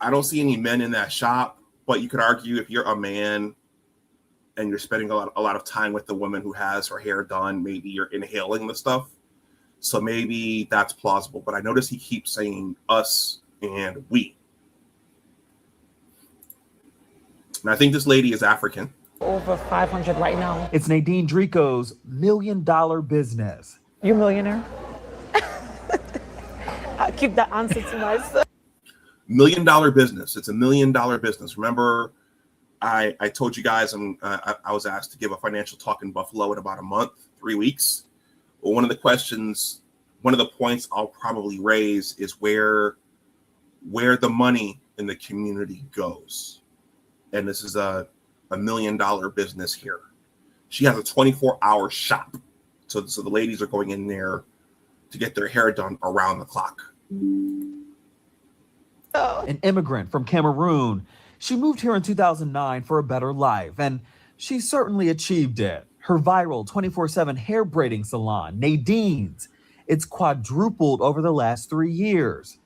I don't see any men in that shop, but you could argue if you're a man and you're spending a lot of time with the woman who has her hair done, maybe you're inhaling the stuff. So maybe that's plausible. But I notice he keeps saying us and we. And I think this lady is African. Over 500 right now. It's Nadine Drico's $1 million business. You a millionaire? I'll keep that answer to myself. $1 million business. It's $1 million business. Remember, I told you guys I was asked to give a financial talk in Buffalo in about a month, 3 weeks. Well, one of the points I'll probably raise is where the money in the community goes. And this is a $1 million business here. She has a 24-hour shop. So the ladies are going in there to get their hair done around the clock. An immigrant from Cameroon. She moved here in 2009 for a better life, and she certainly achieved it. Her viral 24/7 hair braiding salon, Nadine's, it's quadrupled over the last 3 years.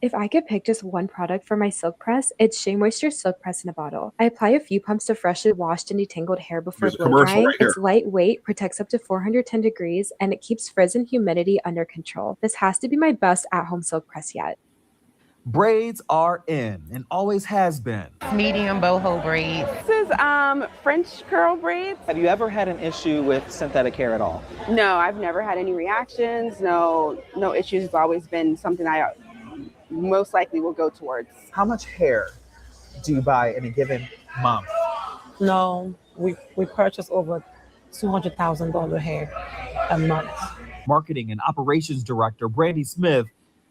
If I could pick just one product for my silk press, it's Shea Moisture Silk Press in a bottle. I apply a few pumps to freshly washed and detangled hair before blow drying. Right, it's lightweight, protects up to 410 degrees, and it keeps frizz and humidity under control. This has to be my best at-home silk press yet. Braids are in and always has been. Medium boho braids. This is French curl braids. Have you ever had an issue with synthetic hair at all? No, I've never had any reactions. No issues. It's always been something I most likely will go towards. How much hair do you buy in a given month? No, we purchase over $200,000 hair a month. Marketing and operations director Brandy Smith,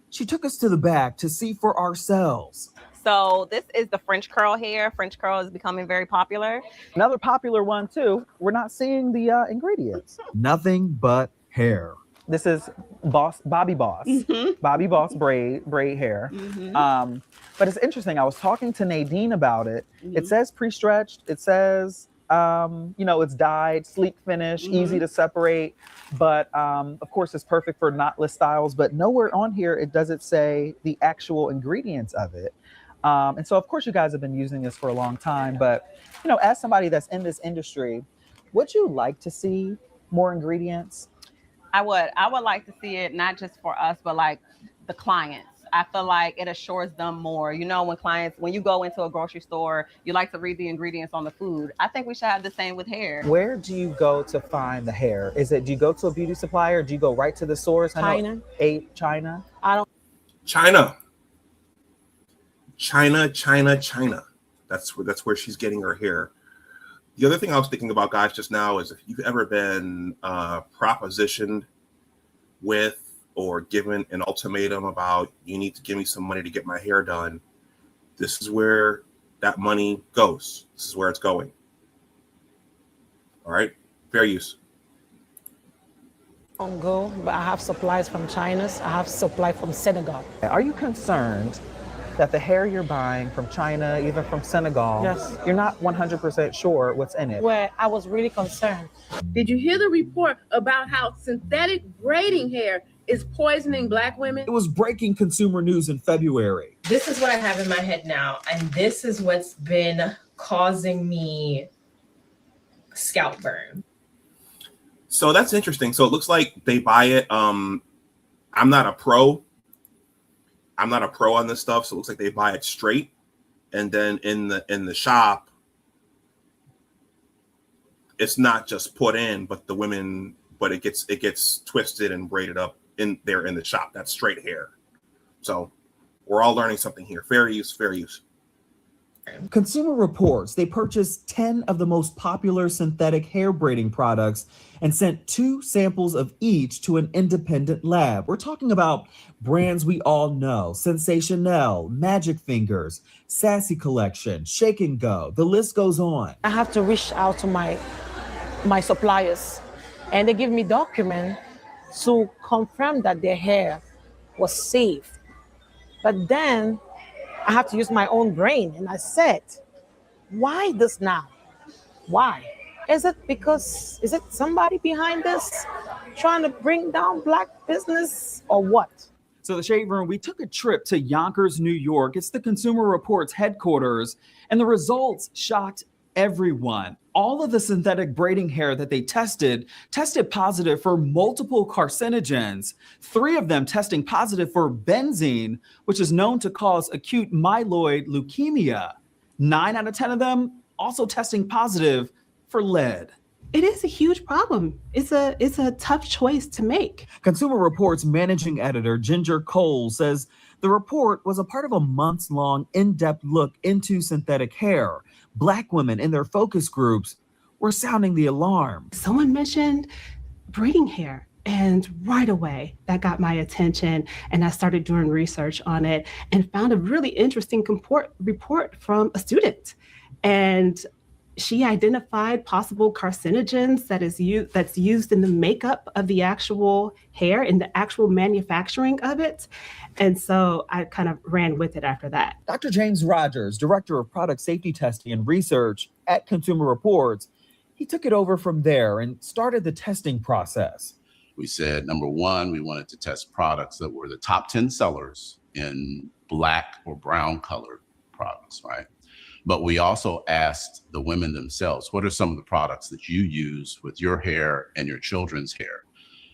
she took us to the back to see for ourselves. So this is the French curl hair. French curl is becoming very popular. Another popular one too. We're not seeing the ingredients. Nothing but hair. This is Bobby Boss braid hair. But it's interesting. I was talking to Nadine about it. It says pre-stretched. It says, it's dyed, sleek finish, easy to separate. But of course, it's perfect for knotless styles. But nowhere on here it doesn't say the actual ingredients of it. And so, of course, you guys have been using this for a long time. But as somebody that's in this industry, would you like to see more ingredients? I would like to see it, not just for us, but like the clients. I feel like it assures them more. When you go into a grocery store, you like to read the ingredients on the food. I think we should have the same with hair. Where do you go to find the hair? Do you go to a beauty supplier? Do you go right to the source? China. China? China. That's where she's getting her hair. The other thing I was thinking about, guys, just now is if you've ever been propositioned with or given an ultimatum about you need to give me some money to get my hair done, this is where that money goes. This is where it's going. All right, fair use. Go, but I have supplies from China. I have supply from Senegal. Are you concerned that the hair you're buying from China, even from Senegal, you're not 100% sure what's in it? Well, I was really concerned. Did you hear the report about how synthetic braiding hair is poisoning Black women? It was breaking consumer news in February. This is what I have in my head now, and this is what's been causing me scalp burn. So that's interesting. So it looks like they buy it. I'm not a pro on this stuff, so it looks like they buy it straight, and then in the shop, it's not just put in, but it gets twisted and braided up in the shop. That's straight hair. So we're all learning something here. Fair use. Consumer Reports, they purchased 10 of the most popular synthetic hair braiding products and sent 2 samples of each to an independent lab. We're talking about brands we all know: Sensationel, Magic Fingers, Sassy Collection, Shake and Go. The list goes on. I have to reach out to my suppliers, and they give me documents to confirm that their hair was safe. But then I have to use my own brain. And I said, why this now? Why? Is it somebody behind this trying to bring down Black business or what? So the Shade Room, we took a trip to Yonkers, New York. It's the Consumer Reports headquarters, and the results shocked everyone. All of the synthetic braiding hair that they tested positive for multiple carcinogens, 3 of them testing positive for benzene, which is known to cause acute myeloid leukemia. 9 out of 10 of them also testing positive for lead. It is a huge problem. It's a tough choice to make. Consumer Reports managing editor Ginger Cole says the report was a part of a months-long in-depth look into synthetic hair. Black women in their focus groups were sounding the alarm. Someone mentioned braiding hair, and right away that got my attention, and I started doing research on it and found a really interesting report from a student. And she identified possible carcinogens that's used in the makeup of the actual hair, in the actual manufacturing of it. And so I kind of ran with it after that. Dr. James Rogers, Director of Product Safety Testing and Research at Consumer Reports, he took it over from there and started the testing process. We said, number one, we wanted to test products that were the top 10 sellers in Black or brown colored products, right? But we also asked the women themselves, what are some of the products that you use with your hair and your children's hair?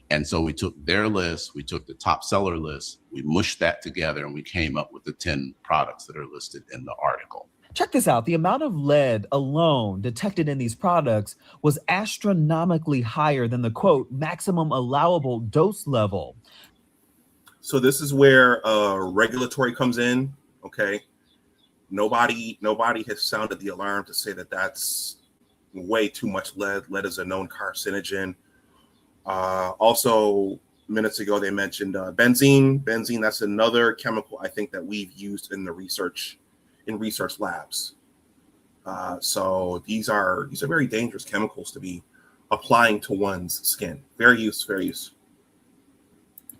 And so we took their list, we took the top seller list, we mushed that together, and we came up with the 10 products that are listed in the article. Check this out. The amount of lead alone detected in these products was astronomically higher than the, quote, maximum allowable dose level. So this is where regulatory comes in, okay? Nobody has sounded the alarm to say that that's way too much lead. Lead is a known carcinogen. Also, minutes ago, they mentioned benzene. Benzene, that's another chemical I think that we've used in the research labs. So these are very dangerous chemicals to be applying to one's skin. Fair use.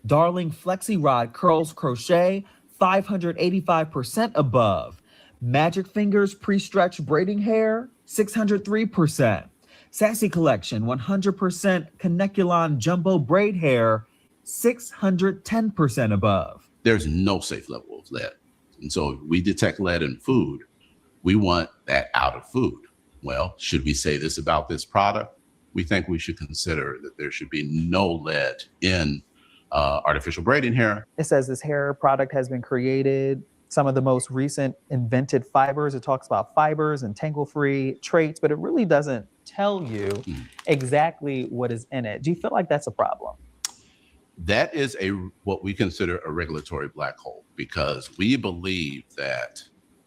Darling Flexi Rod Curls Crochet, 585% above. Magic Fingers Pre-Stretch Braiding Hair, 603%. Sassy Collection 100% Conneculawn Jumbo Braid Hair, 610% above. There's no safe level of lead. And so if we detect lead in food, we want that out of food. Well, should we say this about this product? We think we should consider that there should be no lead in artificial braiding hair. It says this hair product has been created, some of the most recent invented fibers. It talks about fibers and tangle-free traits, but it really doesn't tell you exactly what is in it. Do you feel like that's a problem? That is what we consider a regulatory black hole, because we believe that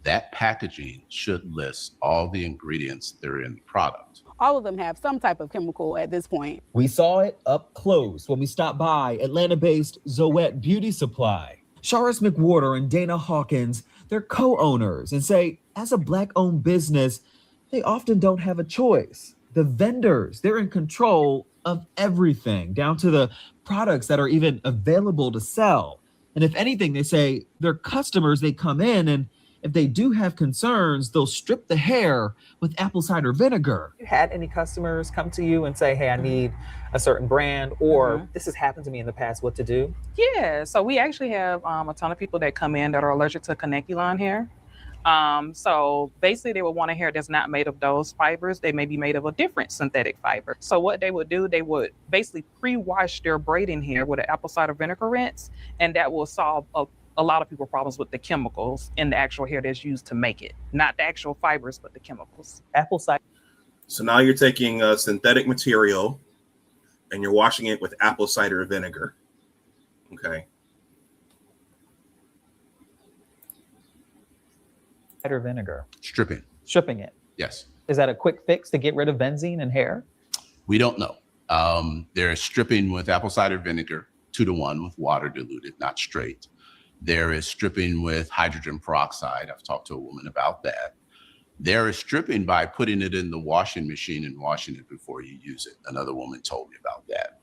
that packaging should list all the ingredients that are in the product. All of them have some type of chemical at this point. We saw it up close when we stopped by Atlanta-based Zoette Beauty Supply. Charis McWhorter and Dana Hawkins, they're co-owners and say, as a Black-owned business, they often don't have a choice. The vendors, they're in control of everything, down to the products that are even available to sell. And if anything, they say their customers, they come in and if they do have concerns, they'll strip the hair with apple cider vinegar. You had any customers come to you and say, hey, I need a certain brand, or this has happened to me in the past, what to do? Yeah, so we actually have a ton of people that come in that are allergic to Conneculawn hair. So basically they would want a hair that's not made of those fibers. They may be made of a different synthetic fiber. So what they would do, they would basically pre-wash their braiding hair with an apple cider vinegar rinse, and that will solve a lot of people's problems with the chemicals in the actual hair that's used to make it. Not the actual fibers, but the chemicals. Apple cider. So now you're taking a synthetic material and you're washing it with apple cider vinegar. Okay. Cider vinegar. Stripping. Stripping it. Yes. Is that a quick fix to get rid of benzene in hair? We don't know. They're stripping with apple cider vinegar, 2-to-1 with water diluted, not straight. There is stripping with hydrogen peroxide. I've talked to a woman about that. There is stripping by putting it in the washing machine and washing it before you use it. Another woman told me about that.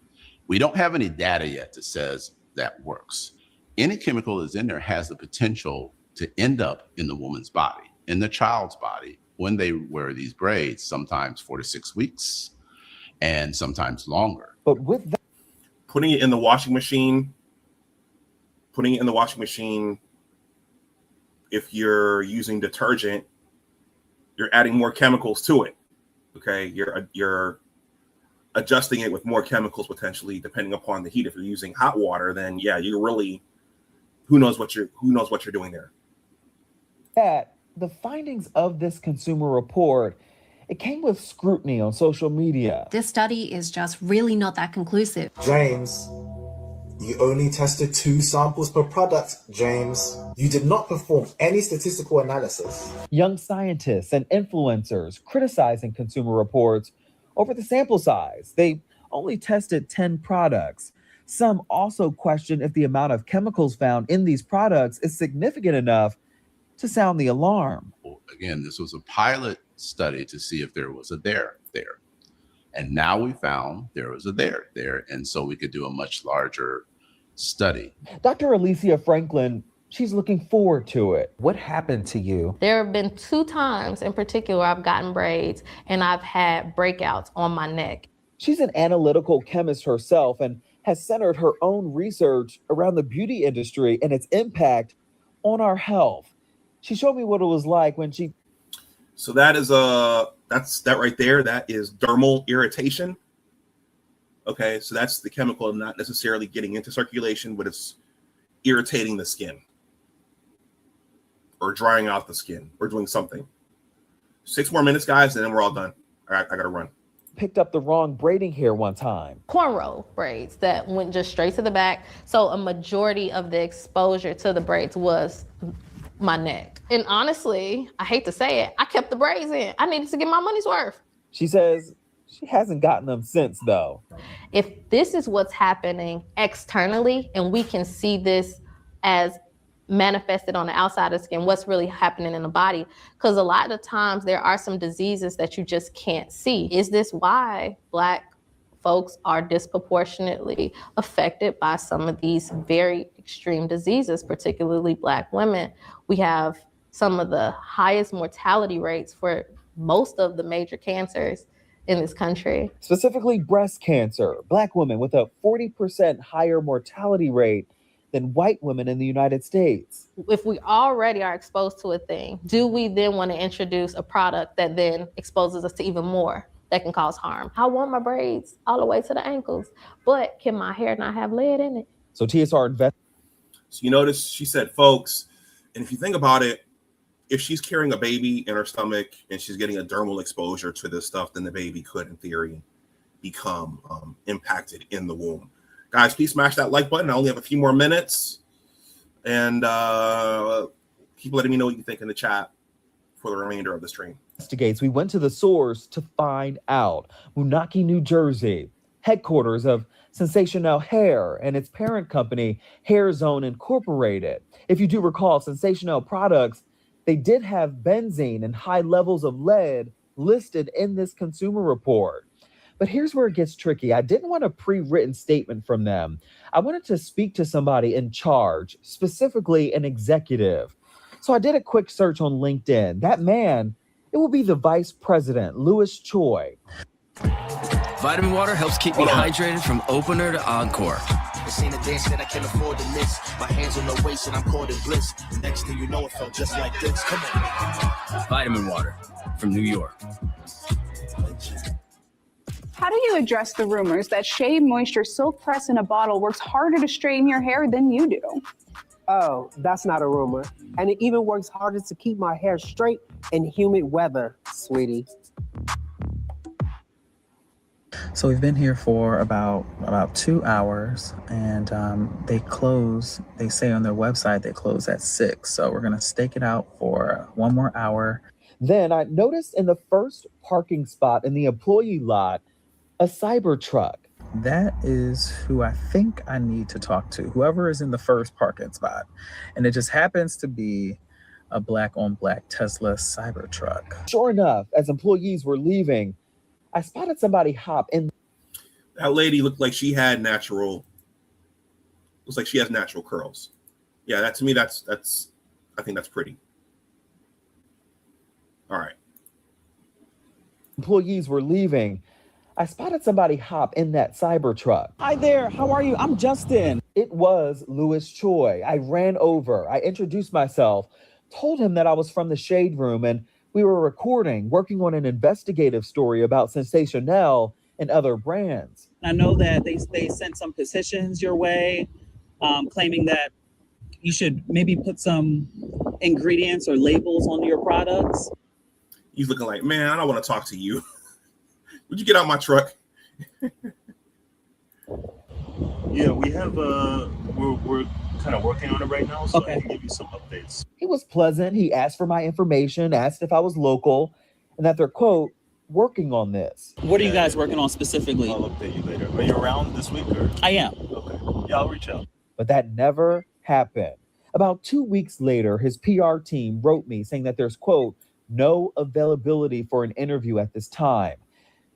We don't have any data yet that says that works. Any chemical that's in there has the potential to end up in the woman's body, in the child's body, when they wear these braids, sometimes 4 to 6 weeks, and sometimes longer. But with that, putting it in the washing machine, if you're using detergent, you're adding more chemicals to it. Okay, you're adjusting it with more chemicals potentially, depending upon the heat. If you're using hot water, then yeah, you're really who knows what you're doing there. That the findings of this consumer report, it came with scrutiny on social media. This study is just really not that conclusive. James, you only tested 2 samples per product, James. You did not perform any statistical analysis. Young scientists and influencers criticizing consumer reports over the sample size. They only tested 10 products. Some also question if the amount of chemicals found in these products is significant enough to sound the alarm. Again, this was a pilot study to see if there was a there there. And now we found there was a there there. And so we could do a much larger study. Dr. Alicia Franklin, she's looking forward to it. What happened to you? There have been 2 times in particular I've gotten braids and I've had breakouts on my neck. She's an analytical chemist herself and has centered her own research around the beauty industry and its impact on our health. She showed me what it was like when she... So that is that right there. That is dermal irritation. Okay, so that's the chemical not necessarily getting into circulation, but it's irritating the skin or drying out the skin or doing something. 6 more minutes, guys, and then we're all done. All right, I gotta run. Picked up the wrong braiding hair one time. Cornrow braids that went just straight to the back. So a majority of the exposure to the braids was my neck. And honestly, I hate to say it, I kept the braids in. I needed to get my money's worth. She says she hasn't gotten them since, though. If this is what's happening externally and we can see this as manifested on the outside of the skin, what's really happening in the body? Because a lot of times there are some diseases that you just can't see. Is this why Black folks are disproportionately affected by some of these very extreme diseases, particularly Black women. We have some of the highest mortality rates for most of the major cancers in this country. Specifically breast cancer, Black women with a 40% higher mortality rate than white women in the United States. If we already are exposed to a thing, do we then want to introduce a product that then exposes us to even more that can cause harm? I want my braids all the way to the ankles, but can my hair not have lead in it? So TSR So you notice she said, folks, and if you think about it, if she's carrying a baby in her stomach and she's getting a dermal exposure to this stuff, then the baby could, in theory, become impacted in the womb. Guys, please smash that like button. I only have a few more minutes. And keep letting me know what you think in the chat for the remainder of the stream. Investigates, we went to the source to find out. Moonachie, New Jersey, headquarters of Sensational Hair and its parent company, Hair Zone Incorporated. If you do recall, Sensational products, they did have benzene and high levels of lead listed in this consumer report. But here's where it gets tricky. I didn't want a pre-written statement from them. I wanted to speak to somebody in charge, specifically an executive. So I did a quick search on LinkedIn. That man, it will be the vice president, Louis Choi. Vitamin water helps keep me hydrated from opener to encore. This ain't a dance that I can afford to miss. My hands on the waist and I'm caught in bliss. Next thing you know, it felt just like this. Come on. Vitamin water from New York. How do you address the rumors that Shea Moisture Silk Press in a bottle works harder to straighten your hair than you do? Oh, that's not a rumor. And it even works harder to keep my hair straight in humid weather, sweetie. So we've been here for about 2 hours, and they say on their website they close at 6. So we're gonna stake it out for 1 more hour. Then I noticed in the first parking spot in the employee lot, a cyber truck. That is who I think I need to talk to, whoever is in the first parking spot. And it just happens to be a black on black Tesla cyber truck. Sure enough, as employees were leaving, I spotted somebody hop in. That lady looked like she had natural, looks like she has natural curls. Yeah, that to me, I think that's pretty. All right. Employees were leaving. I spotted somebody hop in that cyber truck. Hi there, how are you? I'm Justin. It was Louis Choi. I ran over, I introduced myself, told him that I was from the Shade Room and we were working on an investigative story about Sensational and other brands. I know that they sent some petitions your way, claiming that you should maybe put some ingredients or labels on your products. He's looking like, man, I don't want to talk to you. Would you get out my truck? Yeah, we have we're kind of working on it right now, so I can give you some updates. He was pleasant. He asked for my information, asked if I was local, and that they're, quote, working on this. What are you guys working on specifically? I'll update you later. Are you around this week? Or? I am. Okay. Yeah, I'll reach out. But that never happened. About 2 weeks later, his PR team wrote me saying that there's, quote, no availability for an interview at this time.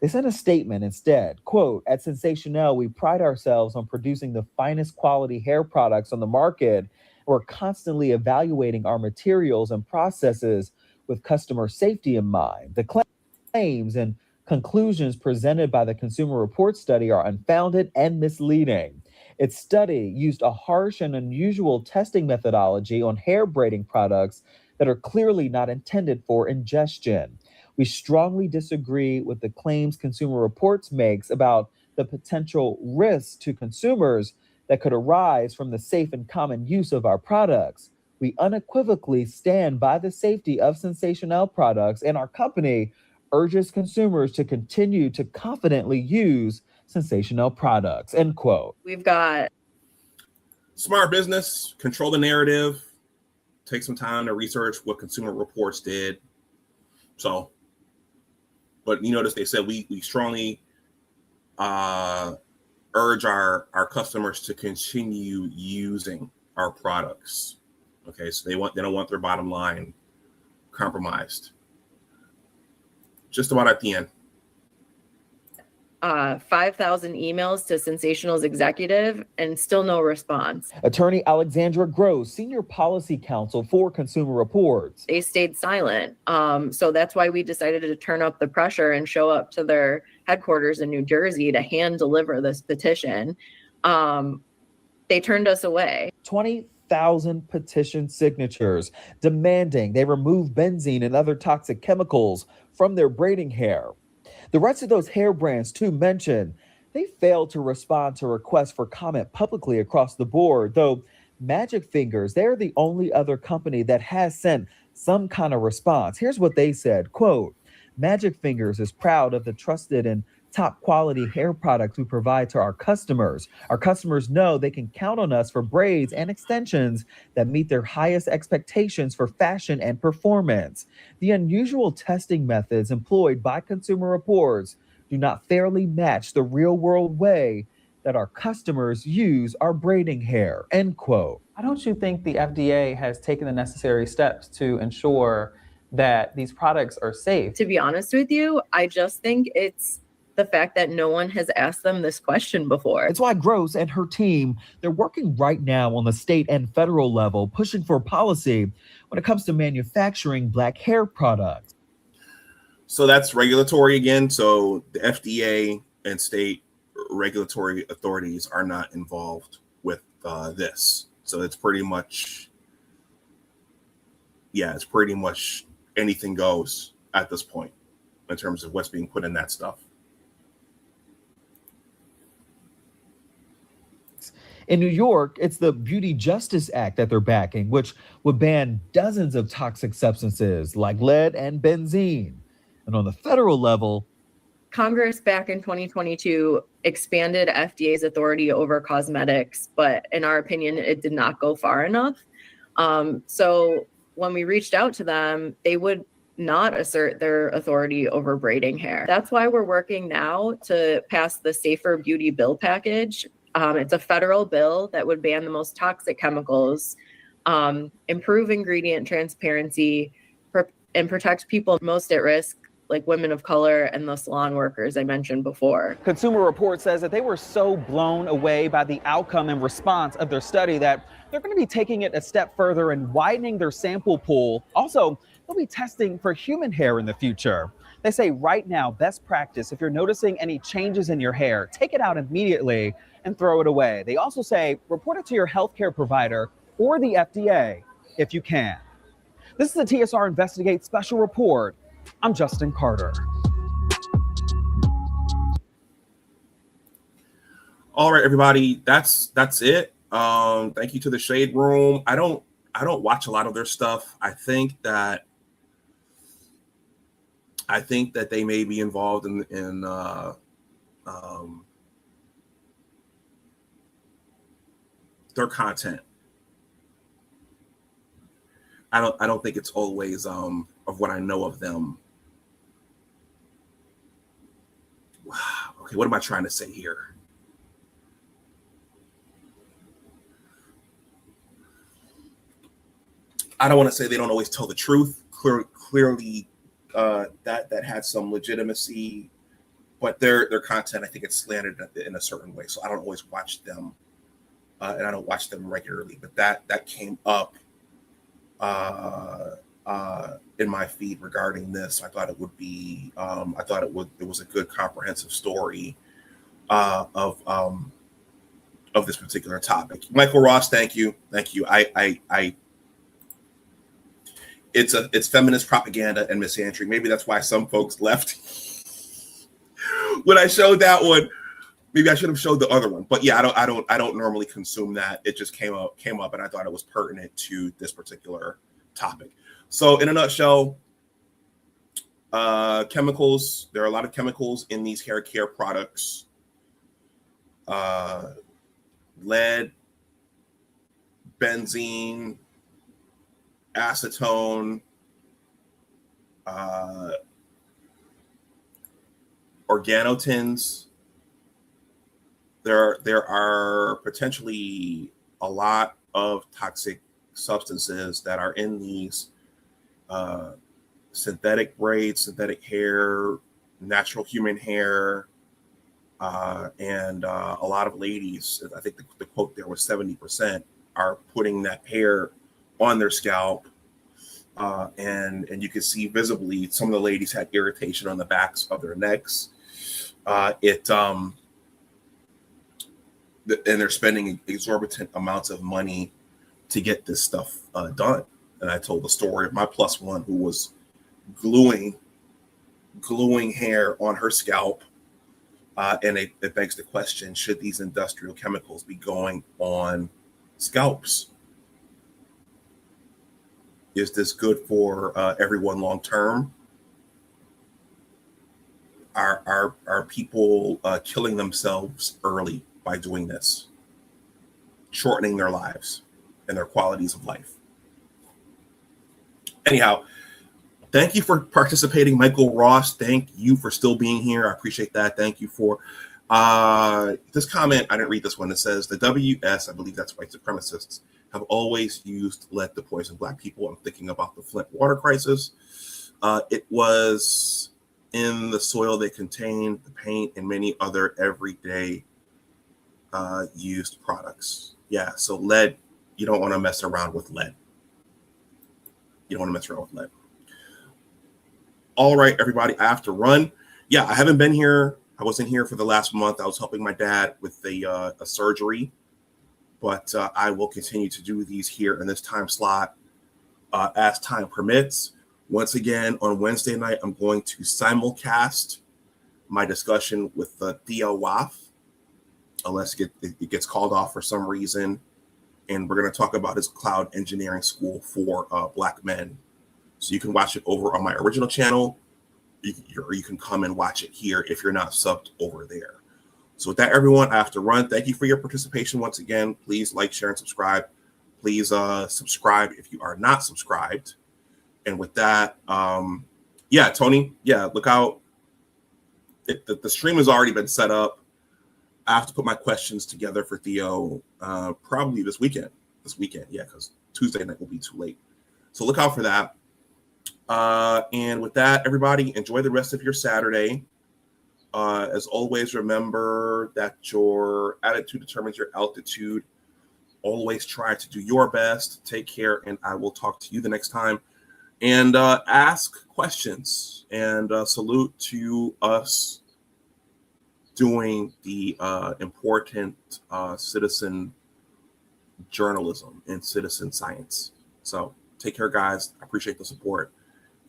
They sent a statement instead, quote, at Sensational, we pride ourselves on producing the finest quality hair products on the market. We're constantly evaluating our materials and processes with customer safety in mind. The claims and conclusions presented by the Consumer Report study are unfounded and misleading. Its study used a harsh and unusual testing methodology on hair braiding products that are clearly not intended for ingestion. We strongly disagree with the claims Consumer Reports makes about the potential risks to consumers that could arise from the safe and common use of our products. We unequivocally stand by the safety of Sensational products, and our company urges consumers to continue to confidently use Sensational products, end quote. We've got smart business, control the narrative, take some time to research what Consumer Reports did. So, but you notice they said we strongly urge our customers to continue using our products. Okay, so they don't want their bottom line compromised. Just about at the end. 5,000 emails to Sensational's executive and still no response. Attorney Alexandra Gross, Senior Policy Counsel for Consumer Reports. They stayed silent. So that's why we decided to turn up the pressure and show up to their headquarters in New Jersey to hand deliver this petition. They turned us away. 20,000 petition signatures demanding they remove benzene and other toxic chemicals from their braiding hair. The rest of those hair brands, too, mentioned they failed to respond to requests for comment publicly across the board, though Magic Fingers, they're the only other company that has sent some kind of response. Here's what they said, quote, Magic Fingers is proud of the trusted and top quality hair products we provide to our customers. Our customers know they can count on us for braids and extensions that meet their highest expectations for fashion and performance. The unusual testing methods employed by Consumer Reports do not fairly match the real world way that our customers use our braiding hair, end quote. Why don't you think the FDA has taken the necessary steps to ensure that these products are safe? To be honest with you, I just think it's the fact that no one has asked them this question before. It's why Gross and her team, they're working right now on the state and federal level, pushing for policy when it comes to manufacturing Black hair products. So that's regulatory again. So the FDA and state regulatory authorities are not involved with this. So it's pretty much, it's pretty much anything goes at this point in terms of what's being put in that stuff. In New York, it's the Beauty Justice Act that they're backing, which would ban dozens of toxic substances like lead and benzene. And on the federal level, Congress back in 2022 expanded FDA's authority over cosmetics, but in our opinion, it did not go far enough. So when we reached out to them, they would not assert their authority over braiding hair. That's why we're working now to pass the Safer Beauty Bill package. It's a federal bill that would ban the most toxic chemicals, improve ingredient transparency, and protect people most at risk, like women of color and the salon workers I mentioned before. Consumer Reports says that they were so blown away by the outcome and response of their study that they're going to be taking it a step further and widening their sample pool. Also, they'll be testing for human hair in the future. They say right now, best practice, if you're noticing any changes in your hair, take it out immediately and throw it away. They also say report it to your healthcare provider or the FDA if you can. This is a TSR Investigate special report. I'm Justin Carter. All right, everybody, that's it. Thank you to the Shade Room. I don't watch a lot of their stuff. I think that they may be involved in their content. I don't think it's always of what I know of them. Okay, what am I trying to say here? I don't want to say they don't always tell the truth. Clearly, that had some legitimacy, but their content, I think it's slanted in a certain way. So I don't always watch them, and I don't watch them regularly. But that came up in my feed regarding this. I thought it would be. It was a good comprehensive story of this particular topic. Michael Ross, thank you. It's feminist propaganda and misandry. Maybe that's why some folks left when I showed that one. Maybe I should have showed the other one. But yeah, I don't normally consume that. It just came up, and I thought it was pertinent to this particular topic. So in a nutshell, chemicals. There are a lot of chemicals in these hair care products. Lead, benzene, acetone, organotins. There are potentially a lot of toxic substances that are in these synthetic braids, synthetic hair, natural human hair, And a lot of ladies, I think the quote there was 70%, are putting that hair on their scalp. And you can see visibly some of the ladies had irritation on the backs of their necks. And they're spending exorbitant amounts of money to get this stuff done. And I told the story of my plus one who was gluing hair on her scalp. And it begs the question, should these industrial chemicals be going on scalps? Is this good for everyone long term? Are people killing themselves early by doing this, shortening their lives and their qualities of life? Anyhow, thank you for participating, Michael Ross. Thank you for still being here. I appreciate that. Thank you for this comment. I didn't read this one. It says the WS, I believe that's white supremacists, have always used lead to poison Black people. I'm thinking about the Flint water crisis. It was in the soil they contained, the paint, and many other everyday used products. Yeah, so lead, you don't want to mess around with lead. You don't want to mess around with lead. All right, everybody, I have to run. Yeah, I haven't been here. I wasn't here for the last month. I was helping my dad with a surgery, but I will continue to do these here in this time slot as time permits. Once again, on Wednesday night, I'm going to simulcast my discussion with Theo Waff, unless it gets called off for some reason. And we're going to talk about his cloud engineering school for Black men. So you can watch it over on my original channel, or you can come and watch it here if you're not subbed over there. So with that, everyone, I have to run. Thank you for your participation once again. Please like, share, and subscribe. Please subscribe if you are not subscribed. And with that, yeah, Tony, yeah, look out. The stream has already been set up. I have to put my questions together for Theo probably this weekend. Yeah, because Tuesday night will be too late. So look out for that. And with that, everybody, enjoy the rest of your Saturday. As always, remember that your attitude determines your altitude. Always try to do your best. Take care, and I will talk to you the next time. And ask questions. And salute to us doing the important citizen journalism and citizen science. So take care, guys. I appreciate the support.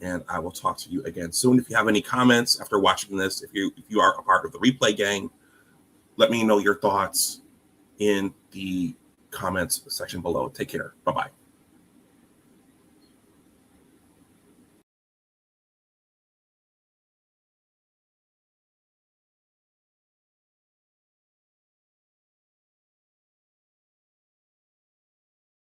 And I will talk to you again soon. If you have any comments after watching this, if you are a part of the replay gang, let me know your thoughts in the comments section below. Take care. Bye-bye.